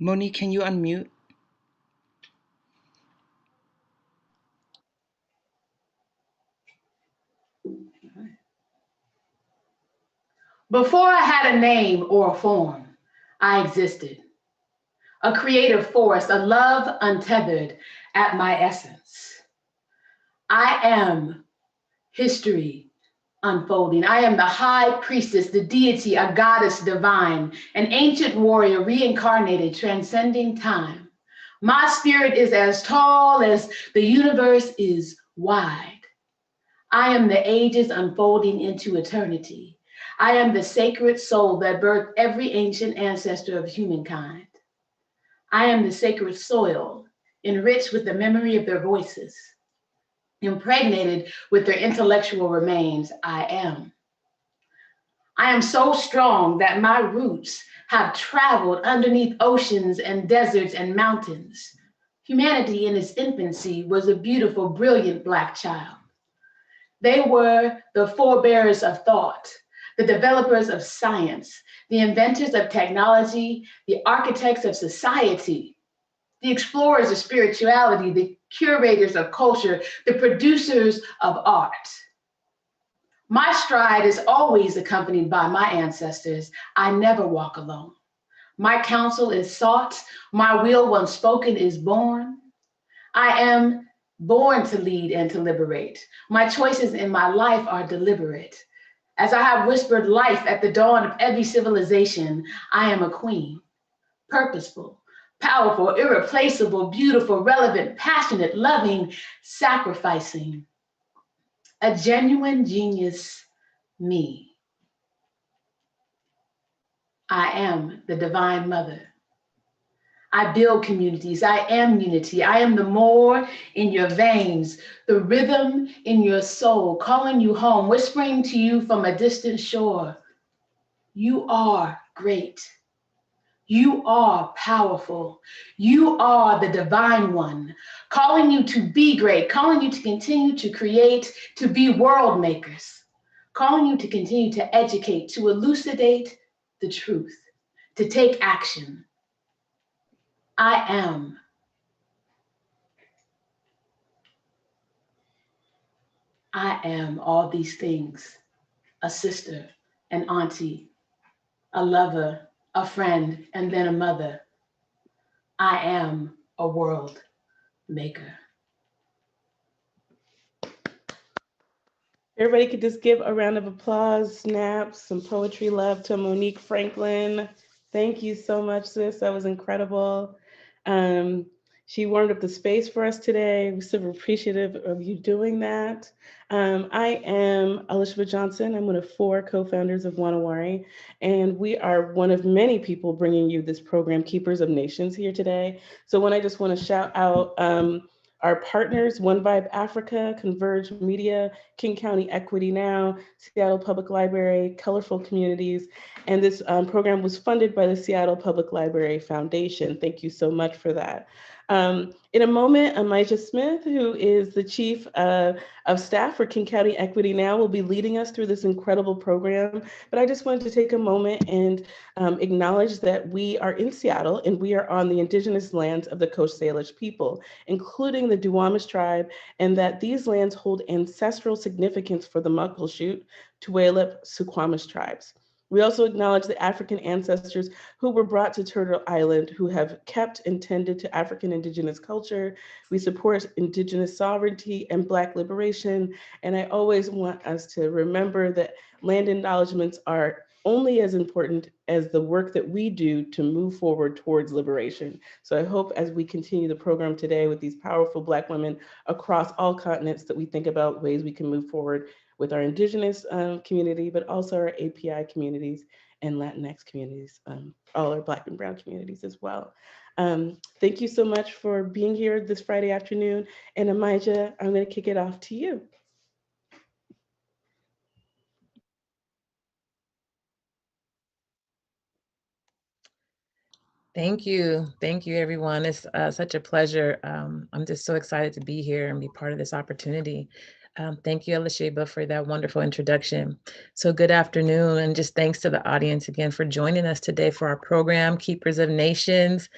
Monique, can you unmute? Before I had a name or a form, I existed. A creative force, a love untethered at my essence. I am history unfolding. I am the high priestess, the deity, a goddess divine, an ancient warrior reincarnated, transcending time. My spirit is as tall as the universe is wide. I am the ages unfolding into eternity. I am the sacred soul that birthed every ancient ancestor of humankind. I am the sacred soil, enriched with the memory of their voices, impregnated with their intellectual remains. I am. I am so strong that my roots have traveled underneath oceans and deserts and mountains. Humanity in its infancy was a beautiful, brilliant Black child. They were the forebearers of thought, the developers of science, the inventors of technology, the architects of society, the explorers of spirituality, the curators of culture, the producers of art. My stride is always accompanied by my ancestors. I never walk alone. My counsel is sought. My will, once spoken, is born. I am born to lead and to liberate. My choices in my life are deliberate. As I have whispered life at the dawn of every civilization, I am a queen, purposeful, powerful, irreplaceable, beautiful, relevant, passionate, loving, sacrificing, a genuine genius, me. I am the divine mother. I build communities. I am unity. I am the more in your veins, the rhythm in your soul, calling you home, whispering to you from a distant shore. You are great. You are powerful. You are the divine one, calling you to be great, calling you to continue to create, to be world makers, calling you to continue to educate, to elucidate the truth, to take action. I am. I am all these things: a sister, an auntie, a lover, a friend, and then a mother. I am a world maker. Everybody could just give a round of applause, snaps, some poetry love to Monique Franklin. Thank you so much, sis. That was incredible. She warmed up the space for us today. We're super appreciative of you doing that. I am Elizabeth Johnson. I'm one of 4 co-founders of Wanawari, and we are one of many people bringing you this program, Keepers of Nations, here today. So I just want to shout out our partners, One Vibe Africa, Converge Media, King County Equity Now, Seattle Public Library, Colorful Communities, and this program was funded by the Seattle Public Library Foundation. Thank you so much for that. In a moment, Amijah Smith, who is the Chief of Staff for King County Equity Now, will be leading us through this incredible program. But I just wanted to take a moment and acknowledge that we are in Seattle and we are on the indigenous lands of the Coast Salish people, including the Duwamish tribe, and that these lands hold ancestral significance for the Muckleshoot, Tulalip, Suquamish tribes. We also acknowledge the African ancestors who were brought to Turtle Island, who have kept and tended to African indigenous culture. We support indigenous sovereignty and Black liberation. And I always want us to remember that land acknowledgements are only as important as the work that we do to move forward towards liberation. So I hope as we continue the program today with these powerful Black women across all continents that we think about ways we can move forward with our indigenous community, but also our API communities and Latinx communities, all our Black and Brown communities as well. Thank you so much for being here this Friday afternoon. And Amijah, I'm gonna kick it off to you. Thank you. Thank you, everyone. It's such a pleasure. I'm just so excited to be here and be part of this opportunity. Thank you, Elisheba, for that wonderful introduction. So good afternoon, and just thanks to the audience again for joining us today for our program, Keepers of Nations.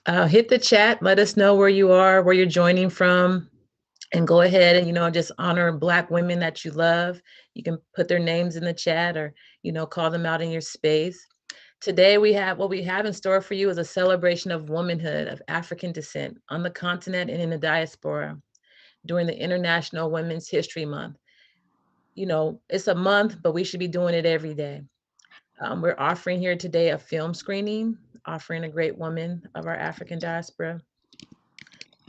Hit the chat, let us know where you are, where you're joining from, and go ahead and, just honor Black women that you love. You can put their names in the chat or, call them out in your space. Today, what we have in store for you is a celebration of womanhood of African descent on the continent and in the diaspora during the International Women's History Month. It's a month, but we should be doing it every day. We're offering here today a film screening, offering a great woman of our African diaspora.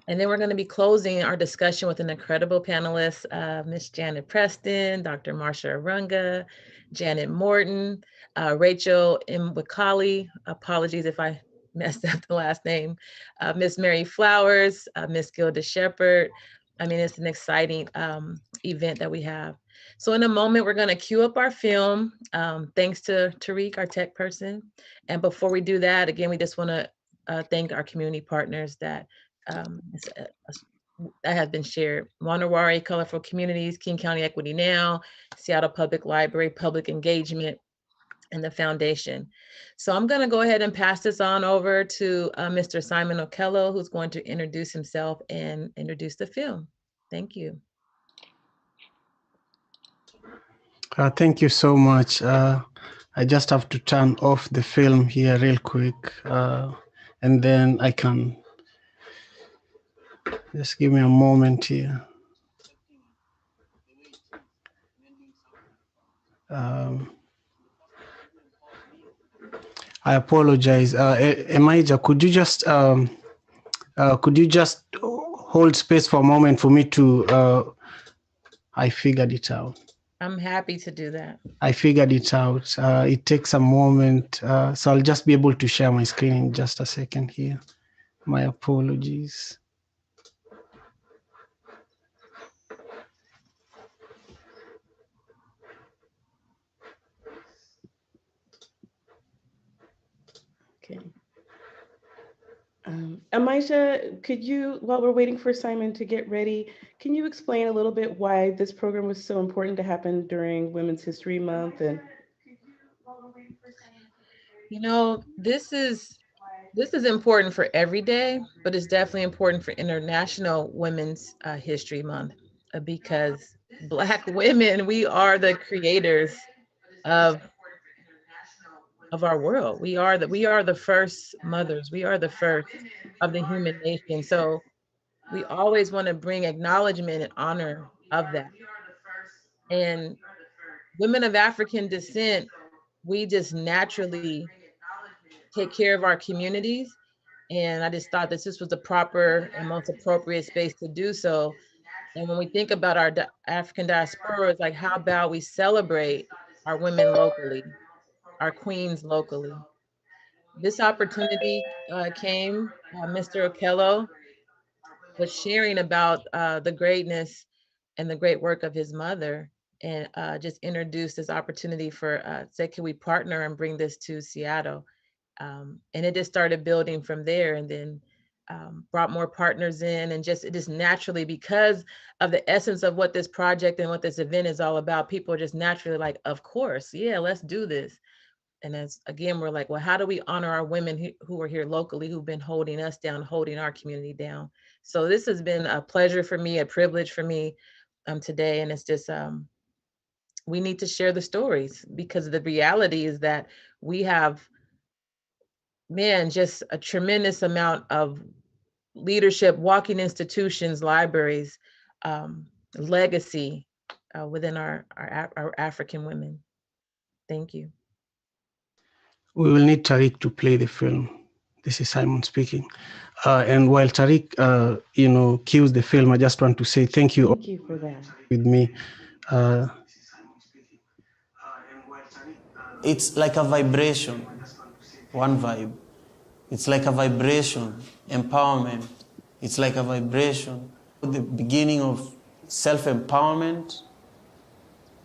And then we're going to be closing our discussion with an incredible panelist, Miss Janet Preston, Dr. Marsha Arunga, Janet Morton, Rachel Mwakali, apologies if I messed up the last name, Miss Mary Flowers, Miss Gilda Shepherd. I mean, it's an exciting event that we have. So in a moment, we're going to cue up our film. Thanks to Tariq, our tech person. And before we do that, again, we just want to thank our community partners that have been shared. Wanawari, Colorful Communities, King County Equity Now, Seattle Public Library, Public Engagement, and the Foundation. So I'm going to go ahead and pass this on over to Mr. Simon Okello, who's going to introduce himself and introduce the film. Thank you. Thank you so much. I just have to turn off the film here real quick, and then I can just give me a moment here. I apologize. Emaija, could you just hold space for a moment for me to? I figured it out. I'm happy to do that. I figured it out. It takes a moment, so I'll just be able to share my screen in just a second here. My apologies. Okay. Amisha, could you, while we're waiting for Simon to get ready, can you explain a little bit why this program was so important to happen during Women's History Month? And this is important for every day, but it's definitely important for International Women's History Month because Black women, we are the creators of our world. We are the first mothers. We are the first of the human nation. So we always want to bring acknowledgement and honor of that. And women of African descent, we just naturally take care of our communities. And I just thought that this was the proper and most appropriate space to do so. And when we think about our African diaspora, it's like, how about we celebrate our women locally, our queens locally? This opportunity came, Mr. Okello was sharing about the greatness and the great work of his mother, and just introduced this opportunity for, said, can we partner and bring this to Seattle? And it just started building from there, and then brought more partners in, and it just naturally, because of the essence of what this project and what this event is all about, people are just naturally like, of course, yeah, let's do this. And as again, we're like, well, how do we honor our women who are here locally, who've been holding us down, holding our community down? So this has been a pleasure for me, a privilege for me today. And it's just, we need to share the stories, because the reality is that we have, just a tremendous amount of leadership, walking institutions, libraries, legacy within our African women. Thank you. We will need Tariq to play the film. This is Simon speaking. And while Tariq, cues the film, I just want to say thank you. Thank you for that. With me. It's like a vibration, one vibe. It's like a vibration, empowerment. It's like a vibration. The beginning of self-empowerment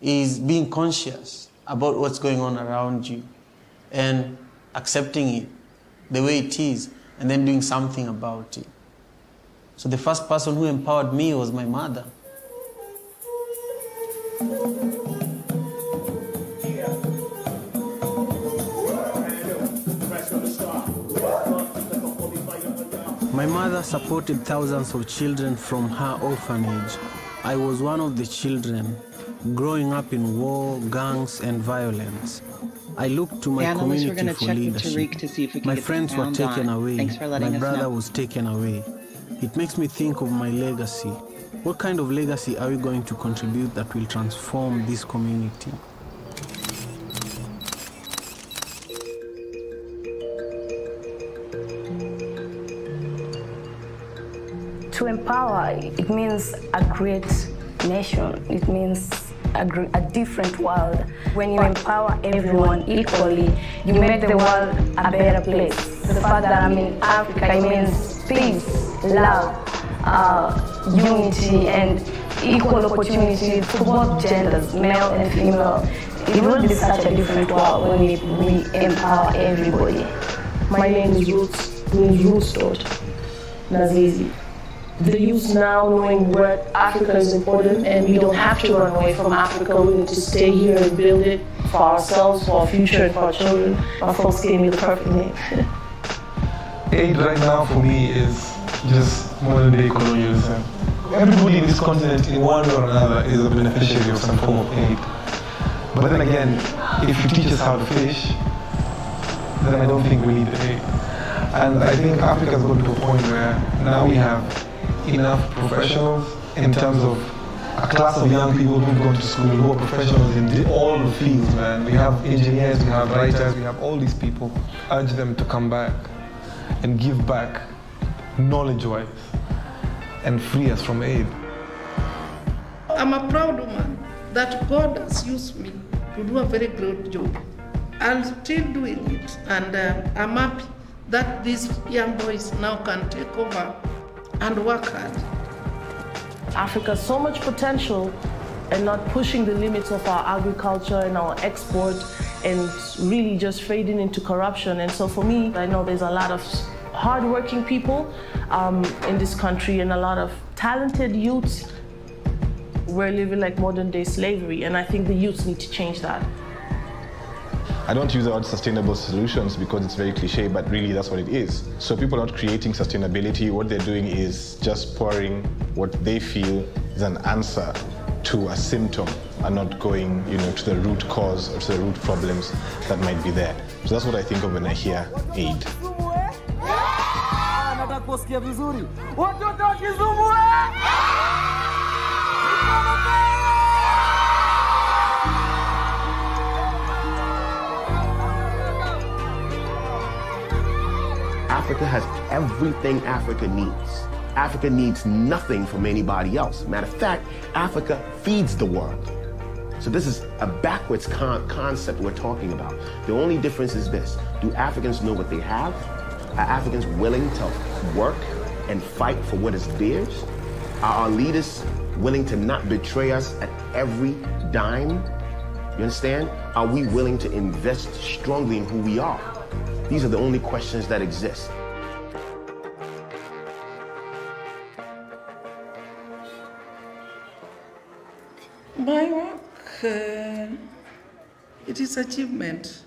is being conscious about what's going on around you and accepting it the way it is, and then doing something about it. So the first person who empowered me was my mother. My mother supported thousands of children from her orphanage. I was one of the children growing up in war, gangs, and violence. I looked to my community for leadership. My friends were taken away. My brother was taken away. It makes me think of my legacy. What kind of legacy are we going to contribute that will transform this community? To empower, it means a great nation. It means a different world. When you empower everyone equally, you make the world a better place. The fact that I'm in Africa, it means peace, love, unity, and equal opportunity for both genders, male and female. It will be such a different world when we empower everybody. My name is Roots, means Roots daughter, Nazizi. The youth now knowing where Africa is important, and we don't have to run away from Africa. We need to stay here and build it for ourselves, for our future, and for our children. My folks gave me the perfect name. Aid right now for me is just modern day colonialism. Everybody in this continent in one way or another is a beneficiary of some form of aid. But then again, if you teach us how to fish, then I don't think we need the aid. And I think Africa's gotten to a point where now we have enough professionals in terms of a class of young people who've gone to school, who are professionals in all the fields, man. We have engineers, we have writers, we have all these people. Urge them to come back and give back knowledge-wise and free us from aid. I'm a proud woman that God has used me to do a very great job. I'm still doing it, and I'm happy that these young boys now can take over and work hard. Africa has so much potential and not pushing the limits of our agriculture and our export and really just fading into corruption. And so for me, I know there's a lot of hardworking people in this country and a lot of talented youths. We're living like modern day slavery, and I think the youths need to change that. I don't use the word sustainable solutions because it's very cliche, but really that's what it is. So people are not creating sustainability. What they're doing is just pouring what they feel is an answer to a symptom and not going, to the root cause or to the root problems that might be there. So that's what I think of when I hear aid. Africa has everything Africa needs. Africa needs nothing from anybody else. Matter of fact, Africa feeds the world. So this is a backwards concept we're talking about. The only difference is this: do Africans know what they have? Are Africans willing to work and fight for what is theirs? Are our leaders willing to not betray us at every dime? You understand? Are we willing to invest strongly in who we are? These are the only questions that exist. My work, it is achievement.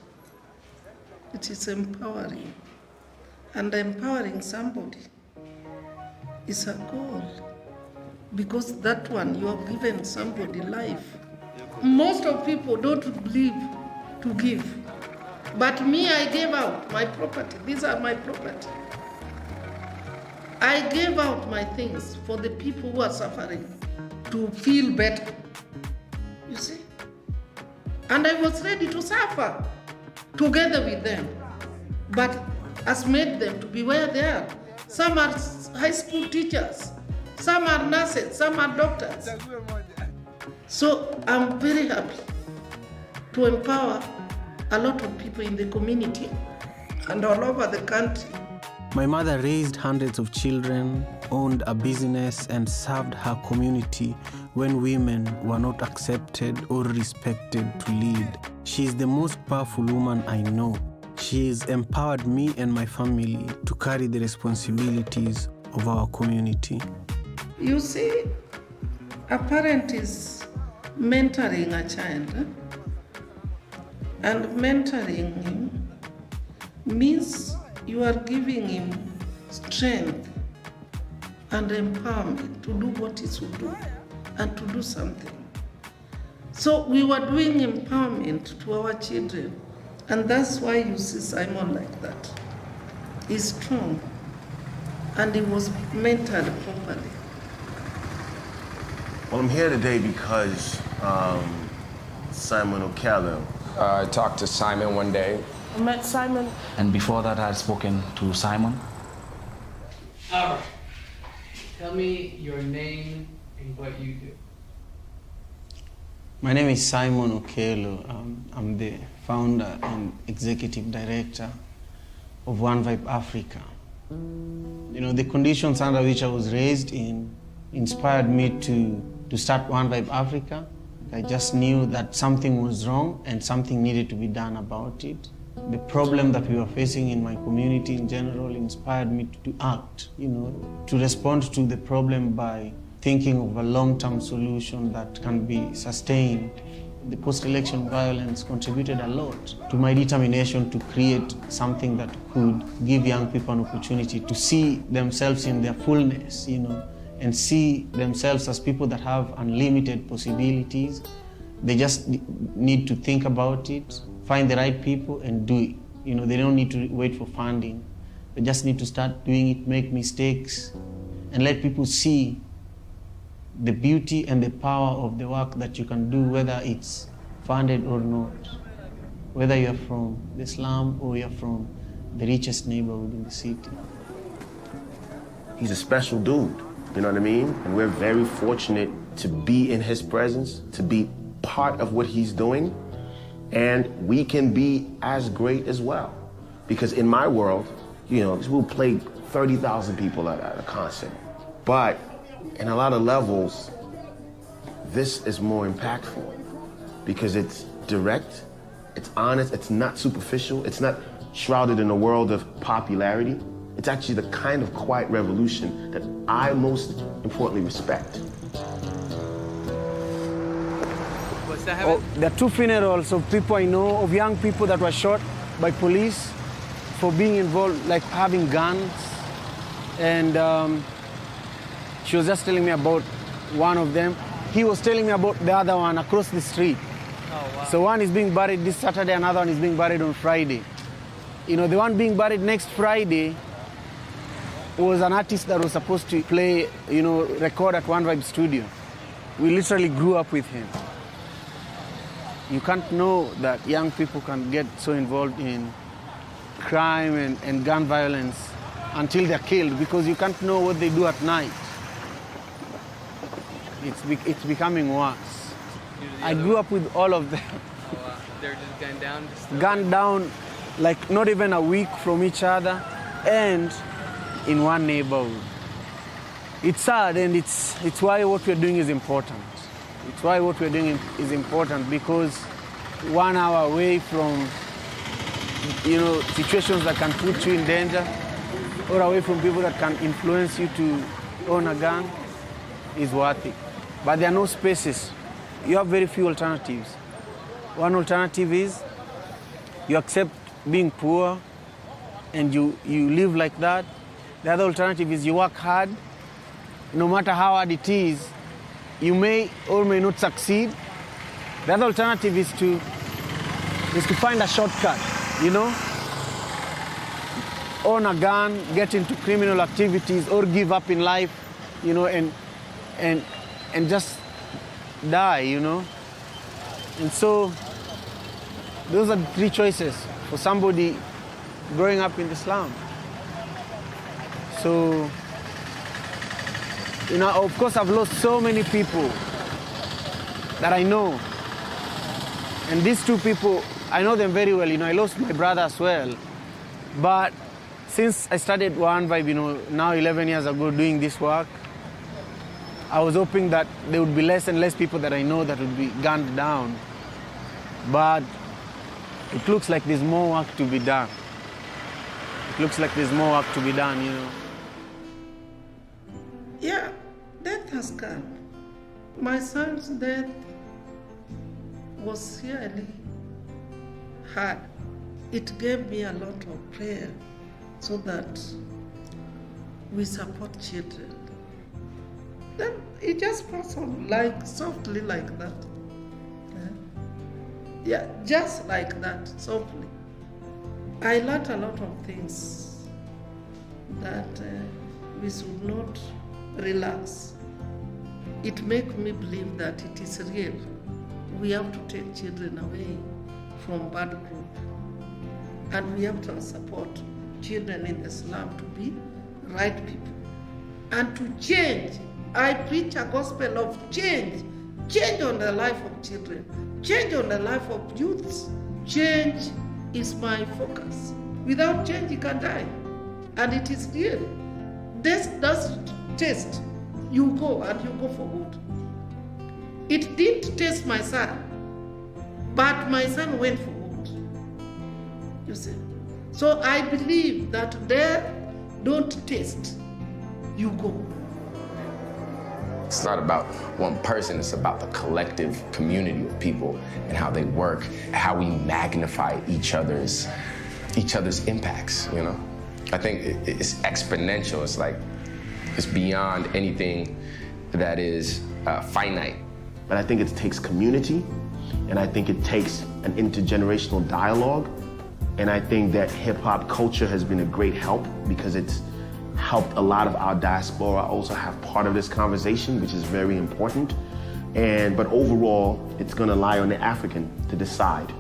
It is empowering. And empowering somebody is a goal. Because that one, you have given somebody life. Most of people don't believe to give. But me, I gave out my property. These are my property. I gave out my things for the people who are suffering to feel better. You see? And I was ready to suffer together with them. But has made them to be where they are. Some are high school teachers. Some are nurses. Some are doctors. So I'm very happy to empower a lot of people in the community and all over the country. My mother raised hundreds of children, owned a business, and served her community when women were not accepted or respected to lead. She is the most powerful woman I know. She has empowered me and my family to carry the responsibilities of our community. You see, a parent is mentoring a child. And mentoring him means you are giving him strength and empowerment to do what he should do and to do something. So we were doing empowerment to our children, and that's why you see Simon like that. He's strong, and he was mentored properly. Well, I'm here today because Simon Okello. I talked to Simon one day. I met Simon. And before that, I had spoken to Simon. All right. Tell me your name and what you do. My name is Simon Okello. I'm the founder and executive director of One Vibe Africa. You know, the conditions under which I was raised in inspired me to start One Vibe Africa. I just knew that something was wrong and something needed to be done about it. The problem that we were facing in my community in general inspired me to act, you know, to respond to the problem by thinking of a long-term solution that can be sustained. The post-election violence contributed a lot to my determination to create something that could give young people an opportunity to see themselves in their fullness, you know, and see themselves as people that have unlimited possibilities. They just need to think about it, find the right people and do it. You know, they don't need to wait for funding. They just need to start doing it, make mistakes, and let people see the beauty and the power of the work that you can do, whether it's funded or not, whether you're from the slum or you're from the richest neighborhood in the city. He's a special dude, you know what I mean? And we're very fortunate to be in his presence, to be part of what he's doing, and we can be as great as well. Because in my world, you know, we'll play 30,000 people at a concert, but in a lot of levels, this is more impactful because it's direct, it's honest, it's not superficial, it's not shrouded in a world of popularity. It's actually the kind of quiet revolution that I most importantly respect. What's that happening? There are two funerals of people I know, of young people that were shot by police for being involved, like having guns. And she was just telling me about one of them. He was telling me about the other one across the street. Oh, wow. So one is being buried this Saturday, another one is being buried on Friday. You know, the one being buried next Friday was an artist that was supposed to play, you know, record at One Vibe Studio. We literally grew up with him. You can't know that young people can get so involved in crime and gun violence until they're killed, because you can't know what they do at night. It's becoming worse. I grew up with all of them. Oh, wow. They're just gunned down? Gunned down, like not even a week from each other, and in one neighborhood. It's sad, and it's why what we're doing is important. It's why what we're doing is important, because 1 hour away from, you know, situations that can put you in danger, or away from people that can influence you to own a gun, is worth it. But there are no spaces. You have very few alternatives. One alternative is you accept being poor and you live like that. The other alternative is you work hard. No matter how hard it is, you may or may not succeed. The other alternative is to find a shortcut, you know? Own a gun, get into criminal activities, or give up in life, you know, and just die, you know? And so those are the three choices for somebody growing up in the slum. So, you know, of course I've lost so many people that I know. And these two people, I know them very well. You know, I lost my brother as well. But since I started One Vibe, you know, now 11 years ago doing this work, I was hoping that there would be less and less people that I know that would be gunned down. But it looks like there's more work to be done. It looks like there's more work to be done, you know. Yeah, death has come. My son's death was really hard. It gave me a lot of prayer so that we support children. Then it just passed on like softly like that. Yeah, just like that, softly. I learned a lot of things that we should not relax. It makes me believe that it is real. We have to take children away from bad group. And we have to support children in the slum to be right people. And to change. I preach a gospel of change. Change on the life of children. Change on the life of youths. Change is my focus. Without change, you can die. And it is real. This does taste. You go and you go for good. It didn't taste my son, but my son went for good. You see? So I believe that there don't taste. You go. It's not about one person, it's about the collective community of people and how they work, how we magnify each other's impacts, you know? I think it's exponential. It's like, it's beyond anything that is finite. But I think it takes community, and I think it takes an intergenerational dialogue, and I think that hip-hop culture has been a great help because it's helped a lot of our diaspora also have part of this conversation, which is very important. But overall, it's gonna lie on the African to decide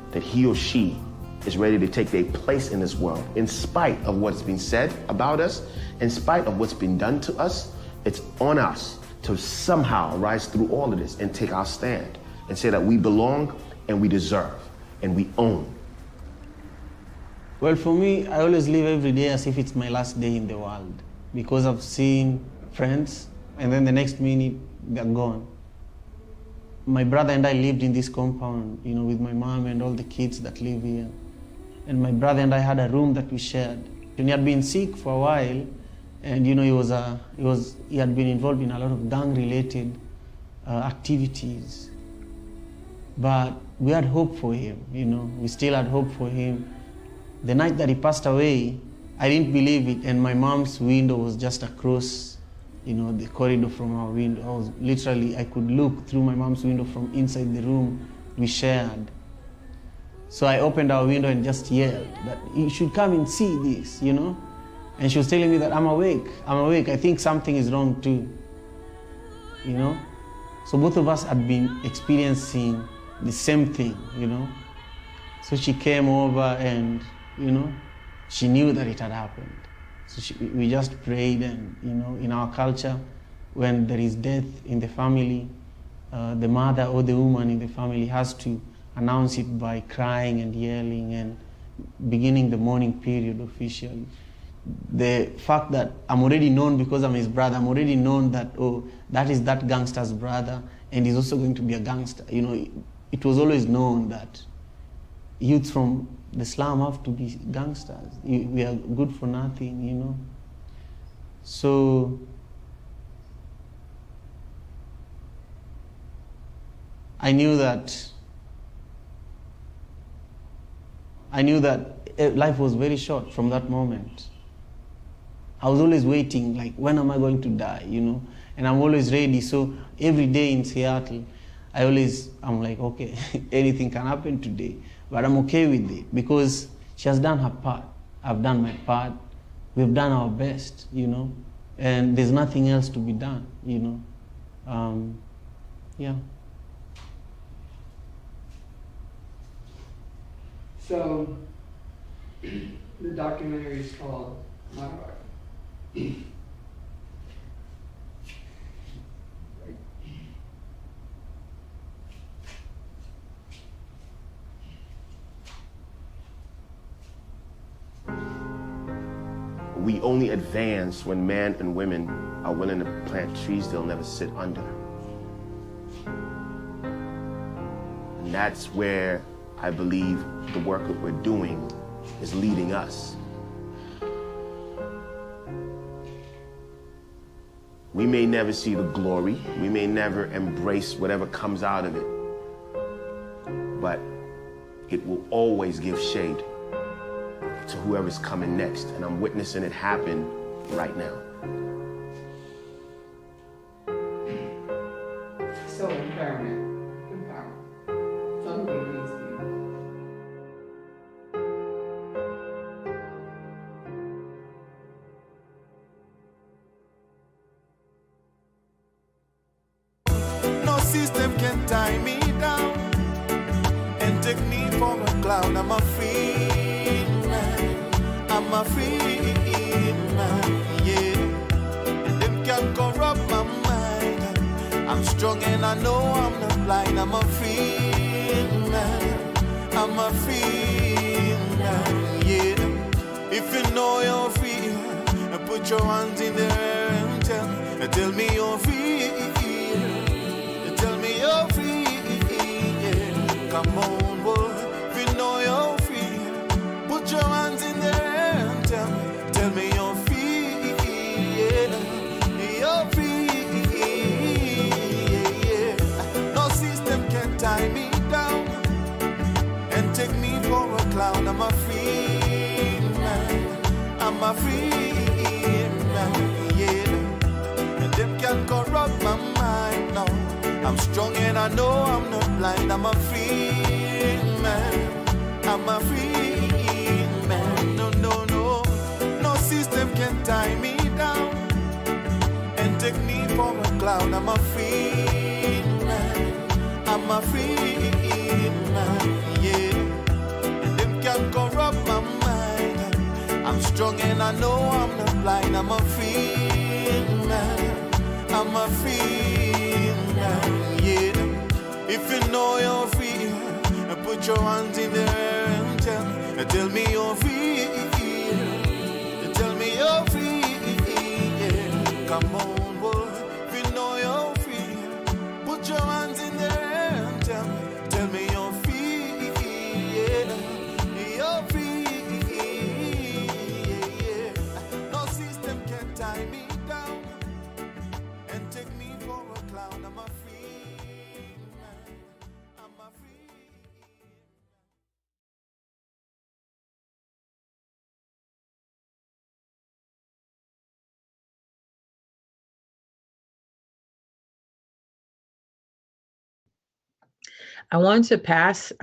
that he or she is ready to take their place in this world. In spite of what's been said about us, in spite of what's been done to us, it's on us to somehow rise through all of this and take our stand and say that we belong and we deserve and we own. Well, for me, I always live every day as if it's my last day in the world because I've seen friends and then the next minute they're gone. My brother and I lived in this compound, you know, with my mom and all the kids that live here. And my brother and I had a room that we shared. And he had been sick for a while, and you know, he had been involved in a lot of gang-related activities. But we had hope for him, you know. We still had hope for him. The night that he passed away, I didn't believe it, and my mom's window was just across, you know, the corridor from our window. I could look through my mom's window from inside the room we shared. So I opened our window and just yelled that you should come and see this, you know? And she was telling me that I'm awake, I think something is wrong too, you know? So both of us had been experiencing the same thing, you know? So she came over and, you know, she knew that it had happened. So we just prayed, and, you know, in our culture, when there is death in the family, the mother or the woman in the family has to announce it by crying and yelling and beginning the mourning period officially. The fact that I'm already known because I'm his brother, I'm already known that, oh, that is that gangster's brother, and he's also going to be a gangster. You know, it was always known that youths from the slum have to be gangsters. We are good for nothing, you know. So I knew that life was very short from that moment. I was always waiting, like, when am I going to die, you know? And I'm always ready. So every day in Seattle, I'm like, okay, anything can happen today, but I'm okay with it because she has done her part. I've done my part. We've done our best, you know, and there's nothing else to be done, you know. Yeah. So, the documentary is called My Heart. We only advance when men and women are willing to plant trees they'll never sit under. And that's where I believe the work that we're doing is leading us. We may never see the glory. We may never embrace whatever comes out of it. but it will always give shade to whoever's coming next. And I'm witnessing it happen right now. So empowerment. So who it means to you. No system can tie me down and take me for a clown. I'm a free man. I'm a free man, yeah. And them can't corrupt my mind. I'm strong and I know I'm not blind. I'm a free man. I'm a free man, yeah. If you know you're free, put your hands in the air and tell me you're free. Tell me you're free, yeah. Come on, boy. If you know you're free, put your hands in the air and tell me you're free, yeah. You're free, yeah. No system can tie me down and take me for a clown. I'm a free man. I'm a free man, yeah. And them can't corrupt my mind, no. I'm strong and I know I'm not blind. I'm a free man. I'm a free man. No, no, no. No system can tie me down and take me for a clown. I'm a free man. I'm a free man, yeah. And them can't corrupt my mind. I'm strong and I know I'm not blind. I'm a free man. I'm a free man, yeah. If you know you're free, put your hands in the air and tell me you're free. Tell me you're free, yeah. Come on, boy. If you know you're free, put your hands in the air and tell me you're free, yeah. You're free, yeah. No system can tie me down and take me for a clown. I'm a free man. I'm a free. I want to pass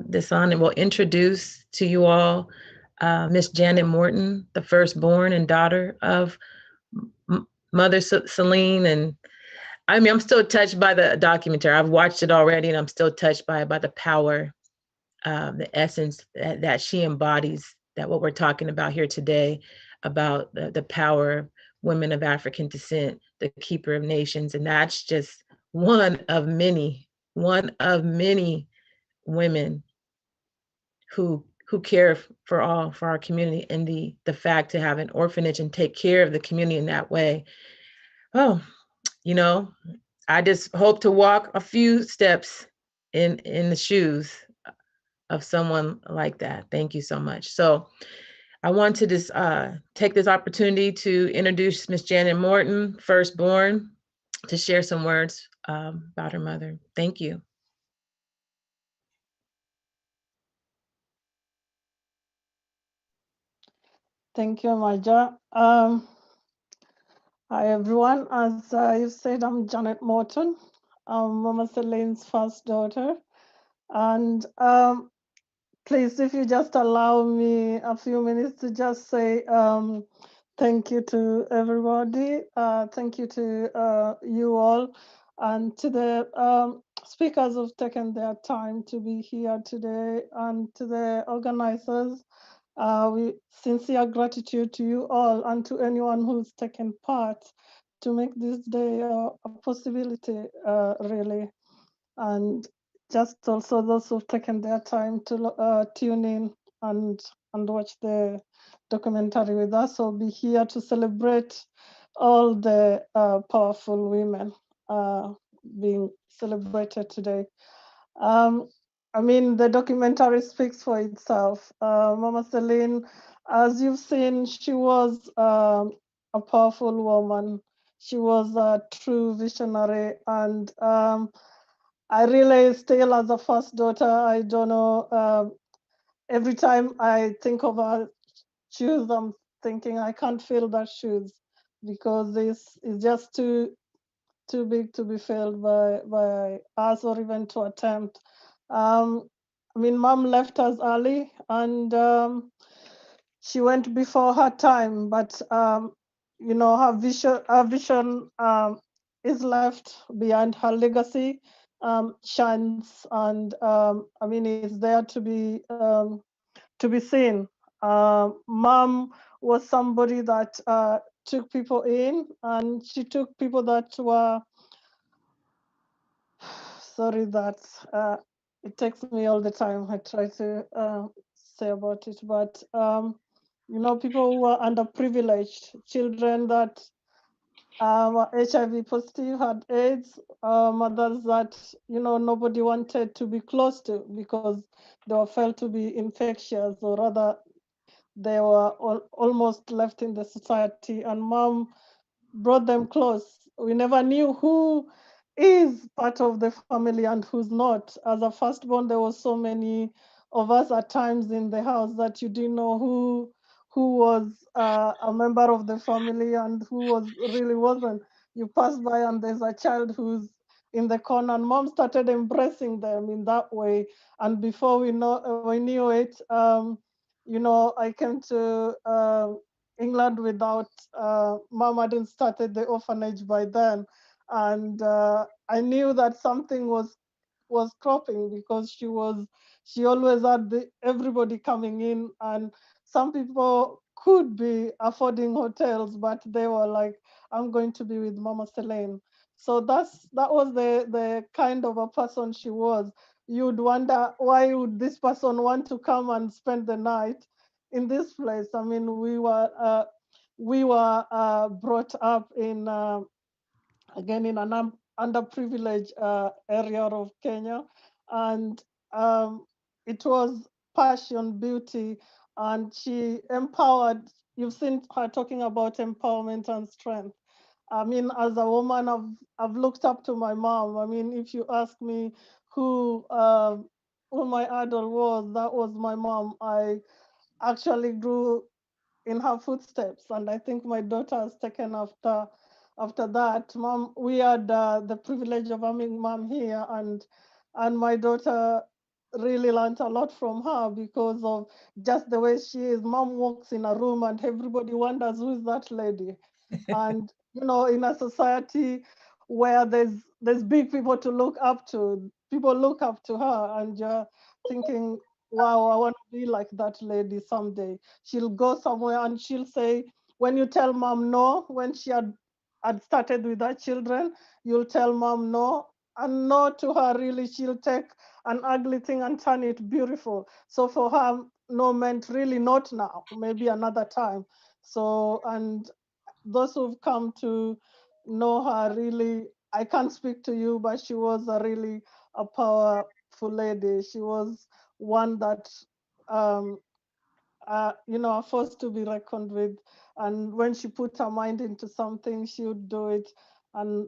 this on and we'll introduce to you all Miss Janet Morton, the firstborn and daughter of Mother Celine. And I mean, I'm still touched by the documentary. I've watched it already and I'm still touched by the power, the essence that she embodies, that what we're talking about here today, about the power of women of African descent, the keeper of nations. And that's just one of many women who care for our community, and the fact to have an orphanage and take care of the community in that way. Oh, you know, I just hope to walk a few steps in the shoes of someone like that. Thank you so much. So I want to just take this opportunity to introduce Miss Janet Morton, firstborn, to share some words about her mother. Thank you. Thank you, Maja. Hi, everyone. As you said, I'm Janet Morton. I'm Mama Celine's first daughter. And please, if you just allow me a few minutes to just say thank you to everybody. Thank you to you all, and to the speakers who've taken their time to be here today, and to the organizers. We sincere gratitude to you all and to anyone who's taken part to make this day a possibility, really. And just also those who've taken their time to tune in and watch the documentary with us. We'll be here to celebrate all the powerful women being celebrated today. I mean, the documentary speaks for itself. Mama Celine, as you've seen, she was a powerful woman. She was a true visionary, and I really still, as a first daughter, I don't know. Every time I think of her shoes, I'm thinking I can't feel that shoes because this is just too big to be filled by us or even to attempt. I mean, mom left us early and she went before her time, but you know, her vision is left behind. Her legacy shines, and I mean, it's there to be seen. Mom was somebody that took people in, and she took people that were sorry that it takes me all the time. I try to say about it, but you know, people who are underprivileged, children that were HIV positive, had AIDS, mothers that, you know, nobody wanted to be close to because they were felt to be infectious, or rather they were almost left in the society, and mom brought them close. We never knew who is part of the family and who's not. As a firstborn, there was so many of us at times in the house that you didn't know who was a member of the family and who really wasn't. You pass by and there's a child who's in the corner, and mom started embracing them in that way. And before we knew it, you know, I came to England without mom hadn't started the orphanage by then, and I knew that something was cropping because she always had everybody coming in, and some people could be affording hotels, but they were like, I'm going to be with Mama Selene. So that was the kind of a person she was. You'd wonder, why would this person want to come and spend the night in this place? I mean, we were brought up in again in an underprivileged area of Kenya, and it was passion, beauty, and she empowered. You've seen her talking about empowerment and strength. I mean, as a woman, I've looked up to my mom. I mean, if you ask me who my idol was, that was my mom. I actually grew in her footsteps, and I think my daughter has taken after that. Mom, we had the privilege of having mom here, and my daughter really learned a lot from her because of just the way she is. Mom walks in a room and everybody wonders, who is that lady? And you know, in a society where there's big people to look up to, people look up to her, and you're thinking, wow, I want to be like that lady someday. She'll go somewhere and she'll say, when you tell mom no, when she had started with her children, you'll tell mom no, and no to her, really, she'll take an ugly thing and turn it beautiful. So for her, no meant really not now, maybe another time. So, and those who've come to know her, really, I can't speak to you, but she was a powerful lady. She was one that, you know, a force to be reckoned with. And when she put her mind into something, she would do it. And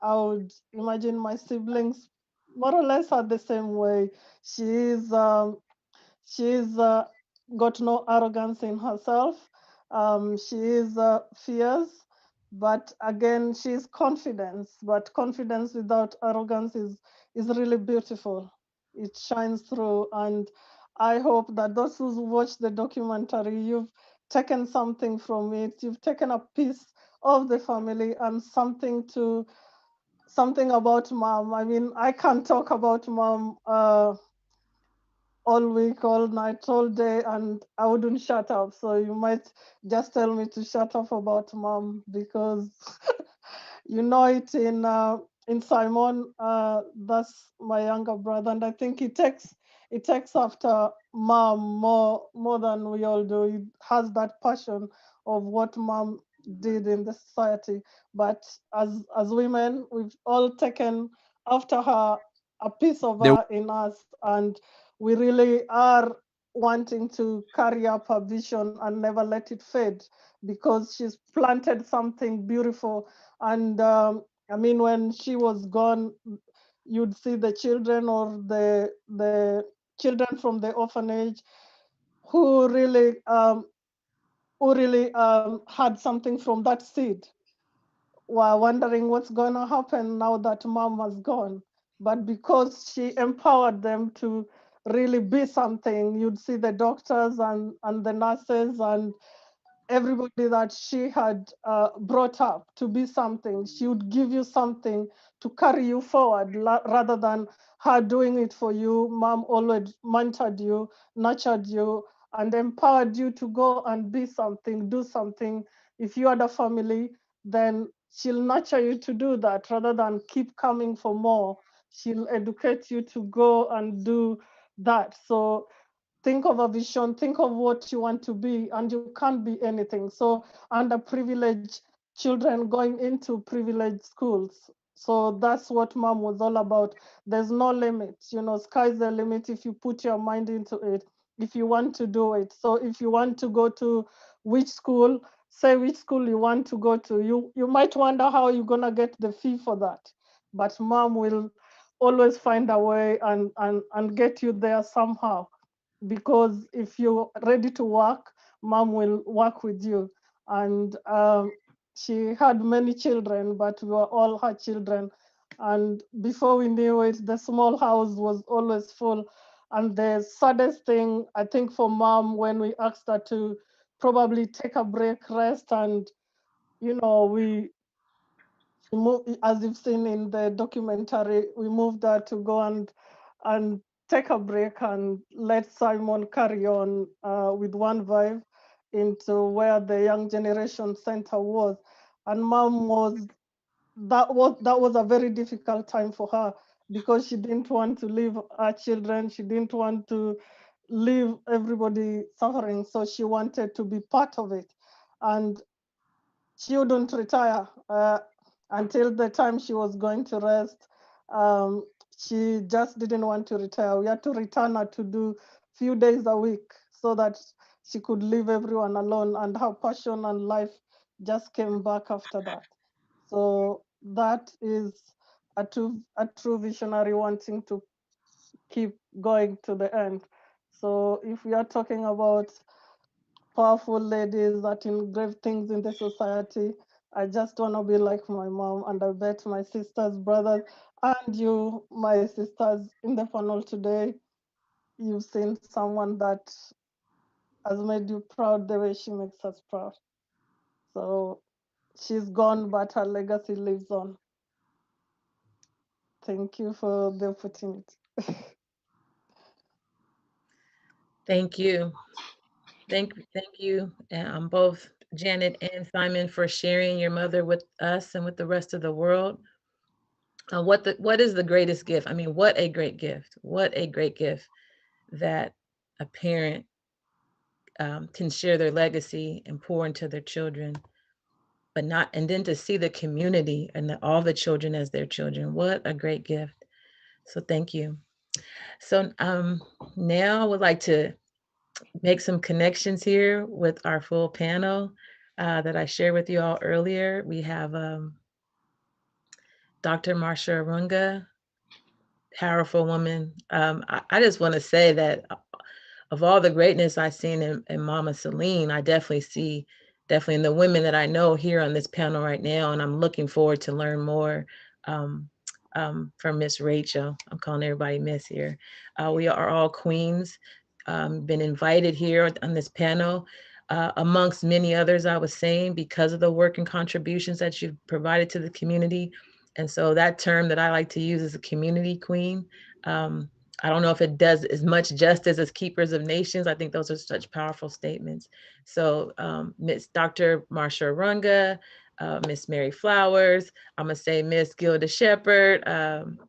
I would imagine my siblings more or less are the same way. She's got no arrogance in herself. She is fierce, but again, she's confidence. But confidence without arrogance is really beautiful. It shines through, and I hope that those who watch the documentary, you've taken something from it. You've taken a piece of the family and something about mom. I mean, I can't talk about mom all week, all night, all day, and I wouldn't shut up. So you might just tell me to shut up about mom because you know it in Simon. That's my younger brother, and I think it takes after mom more than we all do. It has that passion of what mom did in the society. But as women, we've all taken after her, a piece of her in us, and we really are wanting to carry up her vision and never let it fade because she's planted something beautiful. And I mean, when she was gone, you'd see the children or the children from the orphanage who really had something from that seed, were wondering what's going to happen now that mom has gone. But because she empowered them to really be something, you'd see the doctors and the nurses and everybody that she had brought up to be something. She would give you something to carry you forward rather than her doing it for you. Mom always mentored you, nurtured you, and empowered you to go and be something, do something. If you had a family, then she'll nurture you to do that rather than keep coming for more. She'll educate you to go and do that. So think of a vision, think of what you want to be, and you can't be anything. So underprivileged children going into privileged schools. So that's what mom was all about. There's no limit, sky's the limit if you put your mind into it, if you want to do it. So if you want to go to which school, say which school you want to go to. You might wonder how you're gonna get the fee for that, but mom will always find a way and get you there somehow, because if you're ready to work, mom will work with you. And she had many children, but we were all her children. And before we knew it, the small house was always full. And the saddest thing, I think, for mom, when we asked her to probably take a break, rest, and we moved, as you've seen in the documentary, we moved her to go and take a break and let Simon carry on with One Vibe into where the Young Generation Center was. And mom that was a very difficult time for her, because she didn't want to leave her children. She didn't want to leave everybody suffering. So she wanted to be part of it. And she wouldn't retire until the time she was going to rest. She just didn't want to retire. We had to return her to do few days a week so that she could leave everyone alone, and her passion and life just came back after that. So that is a true visionary wanting to keep going to the end. So if we are talking about powerful ladies that engrave things in the society, I just want to be like my mom. And I bet my sisters, brothers, and you, my sisters in the panel today, you've seen someone that has made you proud the way she makes us proud. So she's gone, but her legacy lives on. Thank you for the opportunity. Thank you. Thank you, both Janet and Simon, for sharing your mother with us and with the rest of the world. What is the greatest gift? I mean, what a great gift! What a great gift that a parent can share their legacy and pour into their children, and then to see the community and all the children as their children. What a great gift! So thank you. So now I would like to make some connections here with our full panel that I shared with you all earlier. We have Dr. Marsha Arunga, powerful woman. I just want to say that of all the greatness I've seen in Mama Celine, I definitely see in the women that I know here on this panel right now, and I'm looking forward to learn more from Miss Rachel. I'm calling everybody Miss here. We are all queens, been invited here on this panel, amongst many others, I was saying, because of the work and contributions that you've provided to the community. And so that term that I like to use is a community queen. I don't know if it does as much justice as Keepers of Nations. I think those are such powerful statements. So Miss Dr. Marsha Arunga, Miss Mary Flowers, I'm gonna say Miss Gilda Shepherd,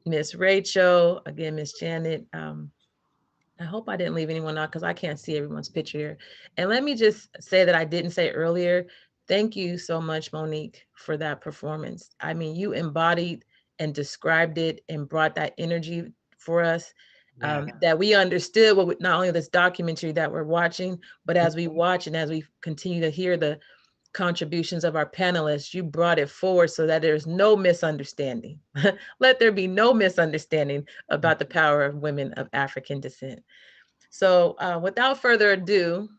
Miss Rachel, again, Miss Janet. I hope I didn't leave anyone out because I can't see everyone's picture here. And let me just say that I didn't say earlier, thank you so much, Monique, for that performance. I mean, you embodied and described it and brought that energy for us, that we understood not only this documentary that we're watching, but as we watch and as we continue to hear the contributions of our panelists, you brought it forward so that there's no misunderstanding. Let there be no misunderstanding about the power of women of African descent. So without further ado,